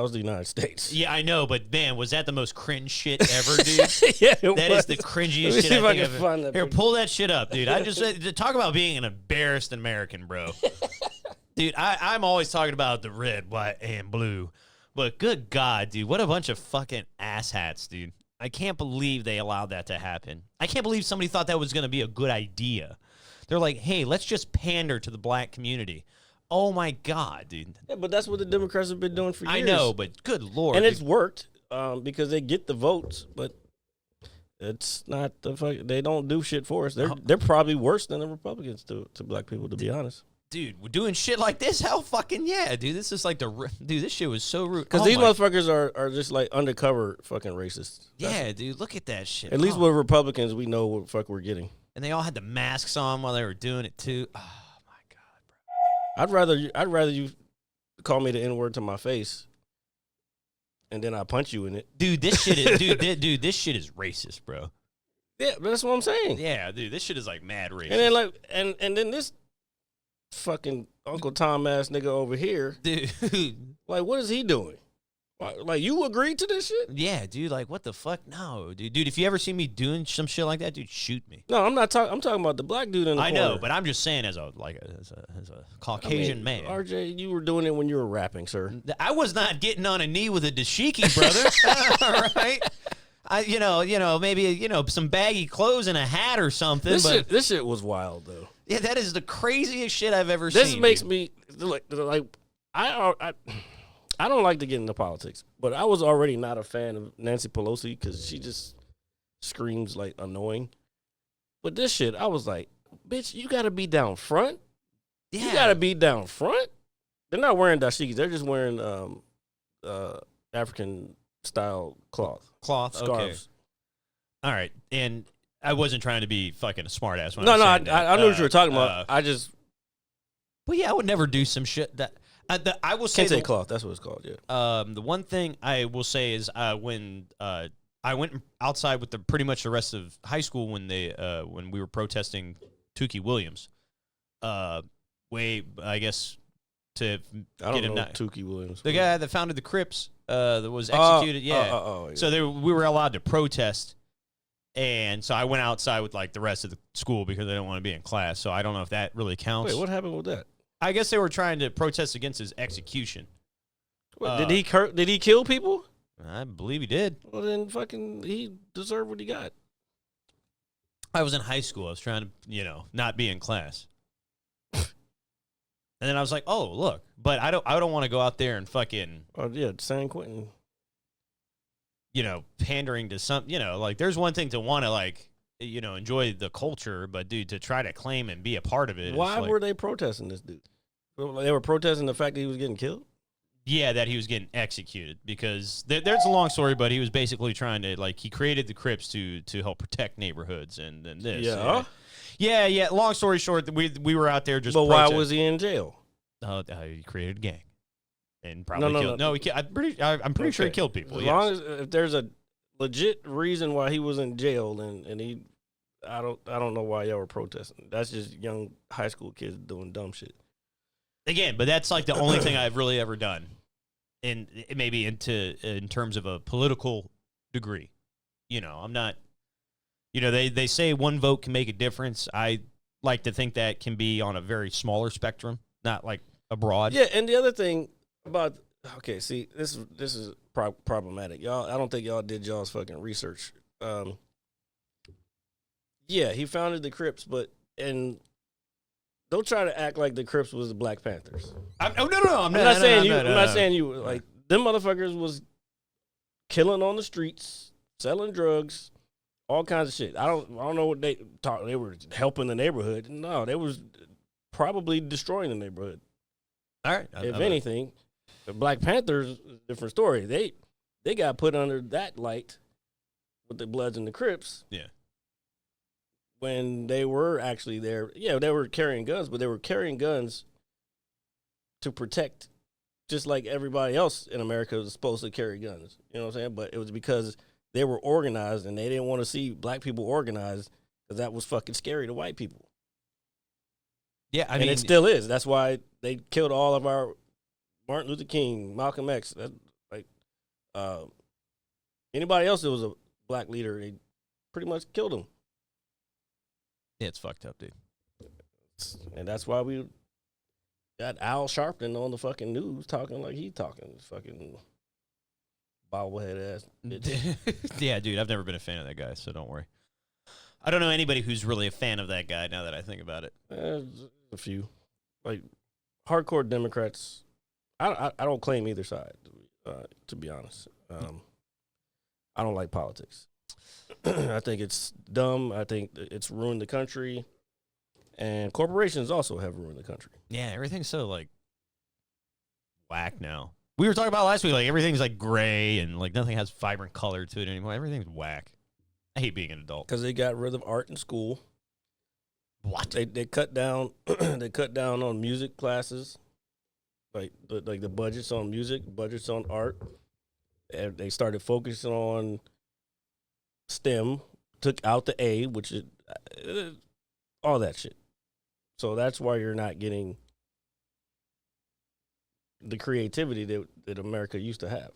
was the United States. Yeah, I know, but man, was that the most cringe shit ever, dude? Yeah, That is the cringiest shit I think I've find that. Here, pull that shit up, dude. I just to talk about being an embarrassed American, bro. Dude, I'm always talking about the red, white, and blue. But good God, dude, what a bunch of fucking asshats, dude. I can't believe they allowed that to happen. I can't believe somebody thought that was going to be a good idea. They're like, hey, let's just pander to the black community. Oh, my God, dude. Yeah, but that's what the Democrats have been doing for years. I know, but good Lord. And dude. it's worked because they get the votes, but it's not they don't do shit for us. They're probably worse than the Republicans to black people, to be honest. Dude, we're doing shit like this? Hell fucking yeah, dude. This is like dude, this shit was so rude. Because these motherfuckers are just like undercover fucking racists. Yeah, dude, look at that shit. At least with Republicans, we know what the fuck we're getting. And they all had the masks on while they were doing it too. Oh my God, bro. I'd rather you call me the N-word to my face, and then I punch you in it. Dude, this shit is dude, this shit is racist, bro. Yeah, but that's what I'm saying. Yeah, dude, this shit is like mad racist. And then and then this fucking Uncle Tom ass nigga over here, dude. like, what is he doing? Like, you agreed to this shit? Yeah, dude, like what the fuck? No, dude. Dude, if you ever see me doing some shit like that, dude, shoot me. No, I'm not talking. I'm talking about the black dude in the I corner. know, but I'm just saying as a Caucasian man. RJ, you were doing it when you were rapping, sir. I was not getting on a knee with a dashiki, brother. All right. Maybe some baggy clothes and a hat or something. This shit was wild though. Yeah, that is the craziest shit I've ever seen. This makes me like I don't like to get into politics, but I was already not a fan of Nancy Pelosi because she just screams like annoying. But this shit, I was like, bitch, you got to be down front. Yeah. You got to be down front. They're not wearing dashikis. They're just wearing African style cloth Scarves. Okay. All right, and I wasn't trying to be fucking a smart ass. No, I knew what you were talking about. Well, yeah, I would never do some shit that. I will say Kente cloth. That's what it's called. Yeah. The one thing I will say is when I went outside with pretty much the rest of high school when we were protesting Tukey Williams. I guess to I get don't him know Tukey Williams. the guy that founded the Crips that was executed. Yeah. Yeah. So we were allowed to protest. And so I went outside with like the rest of the school because they don't want to be in class. So I don't know if that really counts. Wait, what happened with that? I guess they were trying to protest against his execution. What, did he kill people? I believe he did. Well, then fucking he deserved what he got. I was in high school. I was trying to, not be in class. And then I was like, oh, look. But I don't want to go out there and fucking, Oh yeah, San Quentin. pandering to some, like there's one thing to want to like, enjoy the culture, but dude, to try to claim and be a part of it. Why were they protesting this dude? They were protesting the fact that he was getting killed? Yeah, that he was getting executed because there's a long story, but he was basically trying to he created the Crips to help protect neighborhoods and this. Yeah. Yeah. Long story short, we were out there just. But why was he in jail? He created a gang and probably killed. No, I'm pretty sure he killed people. As long as if there's a legit reason why he was in jail, and he, I don't know why y'all were protesting. That's just young high school kids doing dumb shit. Again, but that's like the only thing I've really ever done, and maybe in terms of a political degree. I'm not. They say one vote can make a difference. I like to think that can be on a very smaller spectrum, not like abroad. Yeah, and the other thing about see, this is problematic, y'all. I don't think y'all did y'all's fucking research. Yeah, he founded the Crips, and. Don't try to act like the Crips was the Black Panthers. No. I'm not saying you. I'm not saying you. Like them motherfuckers was killing on the streets, selling drugs, all kinds of shit. I don't know what they thought. They were helping the neighborhood. No, they was probably destroying the neighborhood. All right. If anything, the Black Panthers is a different story. They got put under that light with the Bloods and the Crips. Yeah. When they were actually there, they were carrying guns, but they were carrying guns to protect, just like everybody else in America was supposed to carry guns. You know what I'm saying? But it was because they were organized, and they didn't want to see black people organized because that was fucking scary to white people. Yeah, I mean, it still is. That's why they killed all of our Martin Luther King, Malcolm X. Anybody else that was a black leader, they pretty much killed him. Yeah, it's fucked up, dude. And that's why we got Al Sharpton on the fucking news talking like he talking. Fucking bobblehead ass bitch. Yeah, dude, I've never been a fan of that guy, so don't worry. I don't know anybody who's really a fan of that guy now that I think about it. A few. Like, hardcore Democrats, I don't claim either side, to be honest. I don't like politics. I think it's dumb. I think it's ruined the country. And corporations also have ruined the country. Yeah, everything's so, whack now. We were talking about last week, everything's, gray and, nothing has vibrant color to it anymore. Everything's whack. I hate being an adult. Because they got rid of art in school. What? They cut down they cut down on music classes. The budgets on music, budgets on art. And they started focusing on STEM, took out the A, which is all that shit. So that's why you're not getting the creativity that America used to have.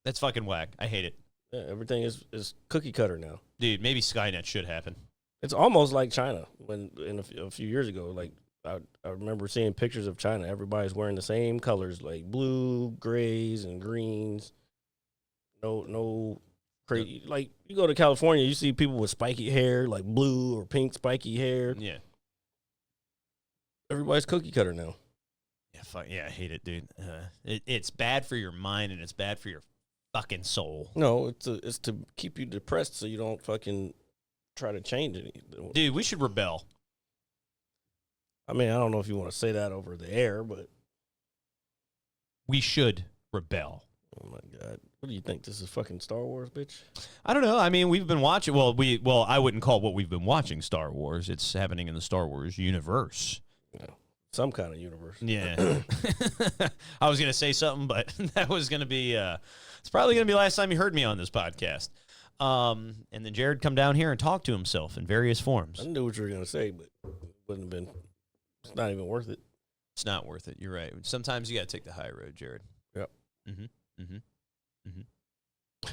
That's fucking whack. I hate it. Yeah, everything is cookie cutter now. Dude, maybe Skynet should happen. It's almost like China a few years ago. I remember seeing pictures of China. Everybody's wearing the same colors, like blue, grays, and greens. No crazy. Like, you go to California, you see people with spiky hair, like blue or pink spiky hair. Yeah. Everybody's cookie cutter now. Yeah, I hate it, dude. It's bad for your mind and it's bad for your fucking soul. No, it's to keep you depressed so you don't fucking try to change anything. Dude, we should rebel. I mean, I don't know if you want to say that over the air, but we should rebel. Oh my God. What do you think? This is fucking Star Wars, bitch? I don't know. I mean, we've been watching. Well, I wouldn't call what we've been watching Star Wars. It's happening in the Star Wars universe. Yeah, some kind of universe. Yeah. I was going to say something, but that was going to be, it's probably going to be the last time you heard me on this podcast. And then Jared come down here and talk to himself in various forms. I knew what you were going to say, but it wouldn't have been, it's not even worth it. It's not worth it. You're right. Sometimes you got to take the high road, Jared. Yep. Mm-hmm. Mm-hmm. Mm-hmm.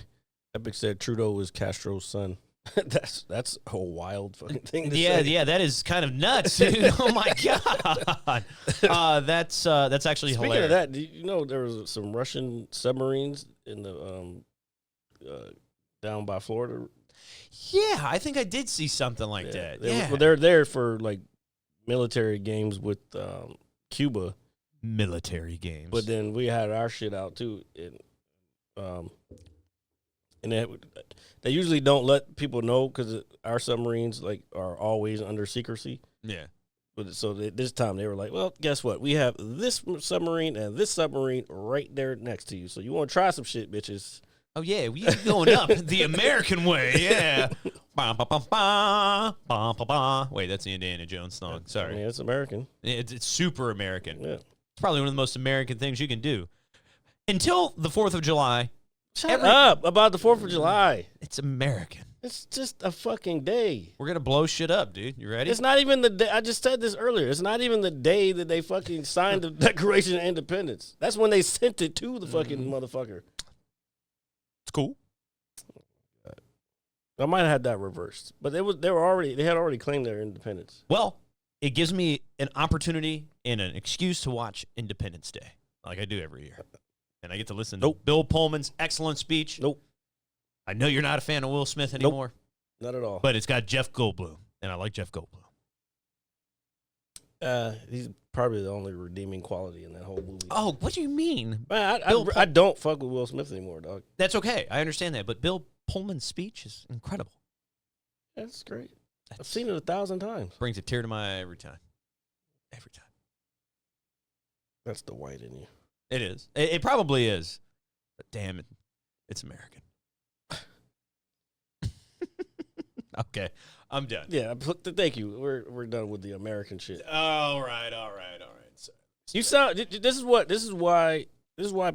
Epic said Trudeau was Castro's son. That's a wild fucking thing to Yeah, say. yeah, that is kind of nuts, dude. Oh my god, that's actually Speaking hilarious. of that, do you know there was some Russian submarines in the down by Florida? Yeah, I think I did see something like that. Yeah, They're there for like military games with Cuba, military games. but then we had our shit out too, and they usually don't let people know because our submarines like are always under secrecy. yeah, But so this time they were like, well, guess what? We have this submarine and this submarine right there next to you. So you want to try some shit, bitches? oh yeah, we going up the American way. Yeah. Ba, ba, ba, ba, ba, ba, ba. Wait, that's the Indiana Jones song. Sorry, I mean, it's American. it's super American. Yeah. It's probably one of the most American things you can do. Until the 4th of July, Shut up about the 4th of July. it's American. It's just a fucking day. We're gonna blow shit up, dude. You ready? It's not even the day. I just said this earlier. It's not even the day that they fucking signed the Declaration of Independence. That's when they sent it to the fucking motherfucker. It's cool. I might have had that reversed, but they had already claimed their independence. Well, it gives me an opportunity and an excuse to watch Independence Day, like I do every year, and I get to listen to Bill Pullman's excellent speech. Nope, I know you're not a fan of Will Smith anymore, not at all. but it's got Jeff Goldblum, and I like Jeff Goldblum. He's probably the only redeeming quality in that whole movie. Oh, what do you mean? Man, Bill I don't fuck with Will Smith anymore, dog. That's okay. I understand that, but Bill Pullman's speech is incredible. That's great. I've seen it 1,000 times. Brings a tear to my eye every time. Every time. That's the white in you. It is. It probably is. But damn it, it's American. Okay, I'm done. Yeah, thank you. We're done with the American shit. All right. So, You sound. This is why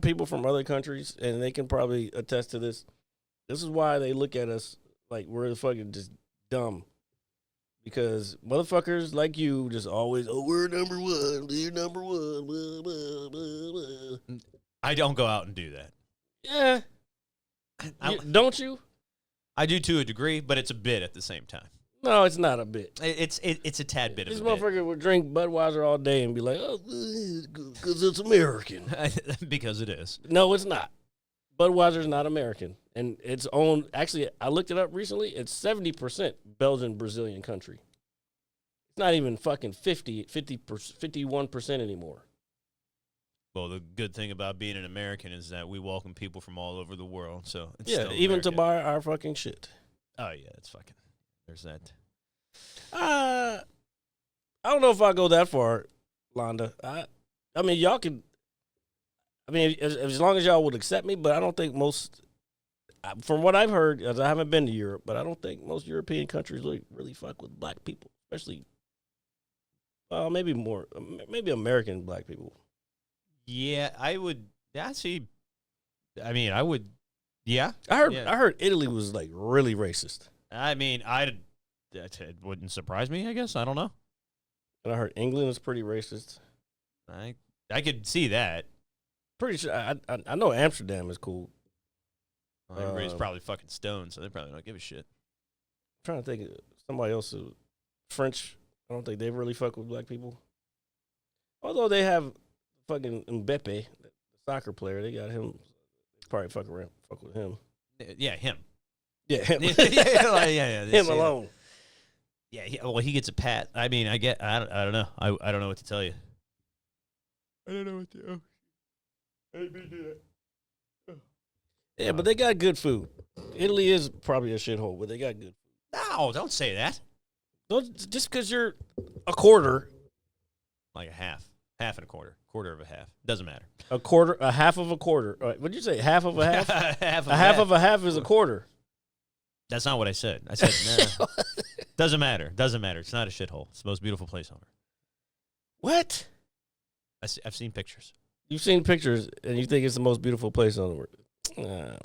people from other countries, and they can probably attest to this. This is why they look at us like we're fucking just dumb. Because motherfuckers like you just always, we're number one, we're number one. Blah, blah, blah, blah. I don't go out and do that. Yeah. Don't you? I do to a degree, but it's a bit at the same time. No, it's not a bit. It's a tad bit This of a motherfucker would drink Budweiser all day and be like, because it's American. bit. Because it is. No, it's not. Budweiser's not American. And it's owned, actually, I looked it up recently, it's 70% Belgian, Brazilian country. It's not even fucking 51% anymore. Well, the good thing about being an American is that we welcome people from all over the world. So it's Yeah, still even to American. buy our fucking shit. Oh yeah, it's fucking. There's that. I don't know if I go that far, Londa. I mean, y'all can. I mean, as long as y'all would accept me, but I don't think most. From what I've heard, as I haven't been to Europe, but I don't think most European countries really fuck with black people, especially. Maybe American black people. Yeah, I would. Yeah, see. I mean, I would. Yeah, I heard. Yeah. I heard Italy was like really racist, I mean, it wouldn't surprise me. I guess I don't know. and I heard England is pretty racist. I could see that. Pretty sure. I know Amsterdam is cool. Well, everybody's probably fucking stoned, so they probably don't give a shit. I'm trying to think of somebody else. French. I don't think they really fuck with black people. Although they have fucking Mbappe, the soccer player. They got him. They probably fuck with him. Yeah, him. Yeah, him. yeah. Him alone. Yeah, he gets a pat. I mean, I don't know. I don't know what to tell you. I don't know what to. I didn't mean to do that. Yeah, but they got good food. Italy is probably a shithole, but they got good food. No, don't say that. Just because you're a quarter, Like a half and a quarter of a half. Doesn't matter. a half of a quarter. What'd you say? Half of a half? half A half of a half is a quarter. That's not what I said. I said no. Doesn't matter. It's not a shithole. It's the most beautiful place on earth. What? I've seen pictures. You've seen pictures, and you think it's the most beautiful place on the earth.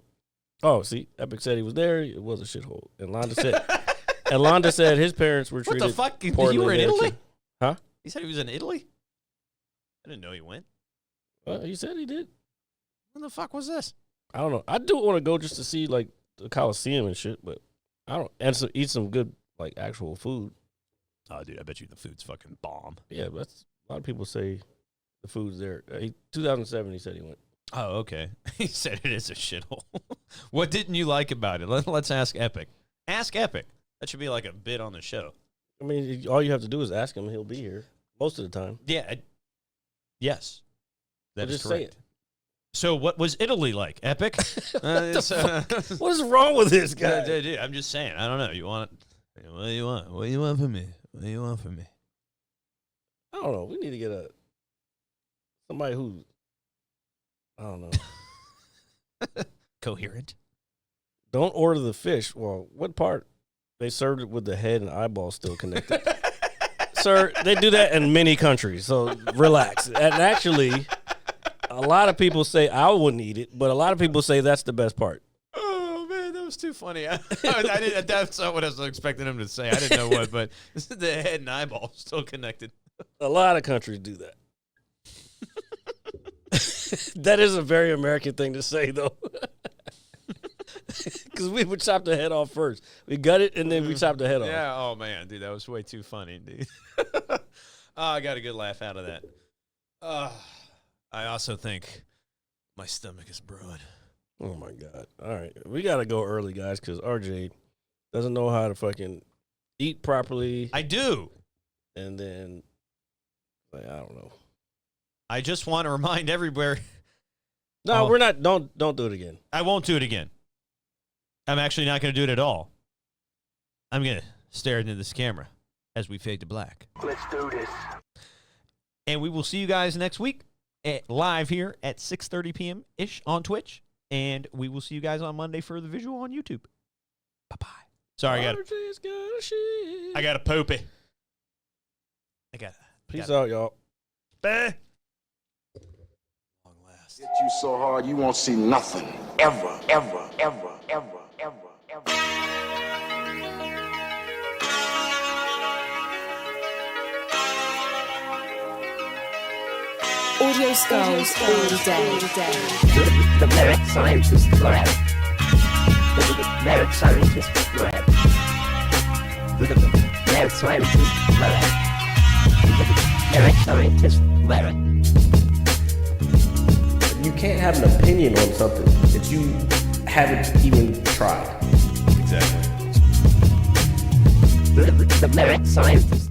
Oh, see, Epic said he was there. It was a shithole. And Londa said his parents were What treated the fuck? poorly You were in there, Italy? too. Huh? He said he was in Italy? I didn't know he went. Well, he said he did. When the fuck was this? I don't know. I do want to go just to see, like, the Coliseum and shit, but I don't and so eat some good like actual food. Oh, dude, I bet you the food's fucking bomb. Yeah, that's a lot of people say the food's there. 2007, he said he went. Oh, okay. He said it is a shithole. What didn't you like about it? Let's ask Epic. Ask Epic. That should be like a bit on the show. I mean, all you have to do is ask him. He'll be here most of the time. Yeah. Yes. That is just correct. say it. So what was Italy like? Epic? What is wrong with this guy? Dude, I'm just saying. I don't know. You want it? What do you want? What do you want from me? What do you want from me? I don't know. We need to get somebody who, I don't know. Coherent. Don't order the fish. Well, what part? They served it with the head and eyeball still connected. Sir, they do that in many countries, so relax. And actually, a lot of people say I wouldn't eat it, but a lot of people say that's the best part. Oh, man, that was too funny. I didn't, that's not what I was expecting him to say. I didn't know what, but the head and eyeball still connected. A lot of countries do that. That is a very American thing to say, though. Because we would chop the head off first. We gut it, and then we chop the head off. Yeah, oh, man, dude, that was way too funny, dude. I got a good laugh out of that. I also think my stomach is brewing. Oh, my God. All right. We got to go early, guys, because RJ doesn't know how to fucking eat properly. I do. And then, like, I don't know. I just want to remind everywhere. No, we're not. Don't do it again. I won't do it again. I'm actually not going to do it at all. I'm going to stare into this camera as we fade to black. Let's do this. And we will see you guys next week live here at 6:30 p.m.-ish on Twitch. And we will see you guys on Monday for the visual on YouTube. Bye-bye. Sorry, I got a poopy. Peace out, y'all. Bye. Long last. Hit you so hard you won't see nothing. Ever, ever, ever, ever, ever, ever. Audio skulls all day. The merit scientist lab. The merit scientist lab. The merit scientist lab. The merit scientist lab. You can't have an opinion on something that you haven't even tried. Exactly. The merit scientist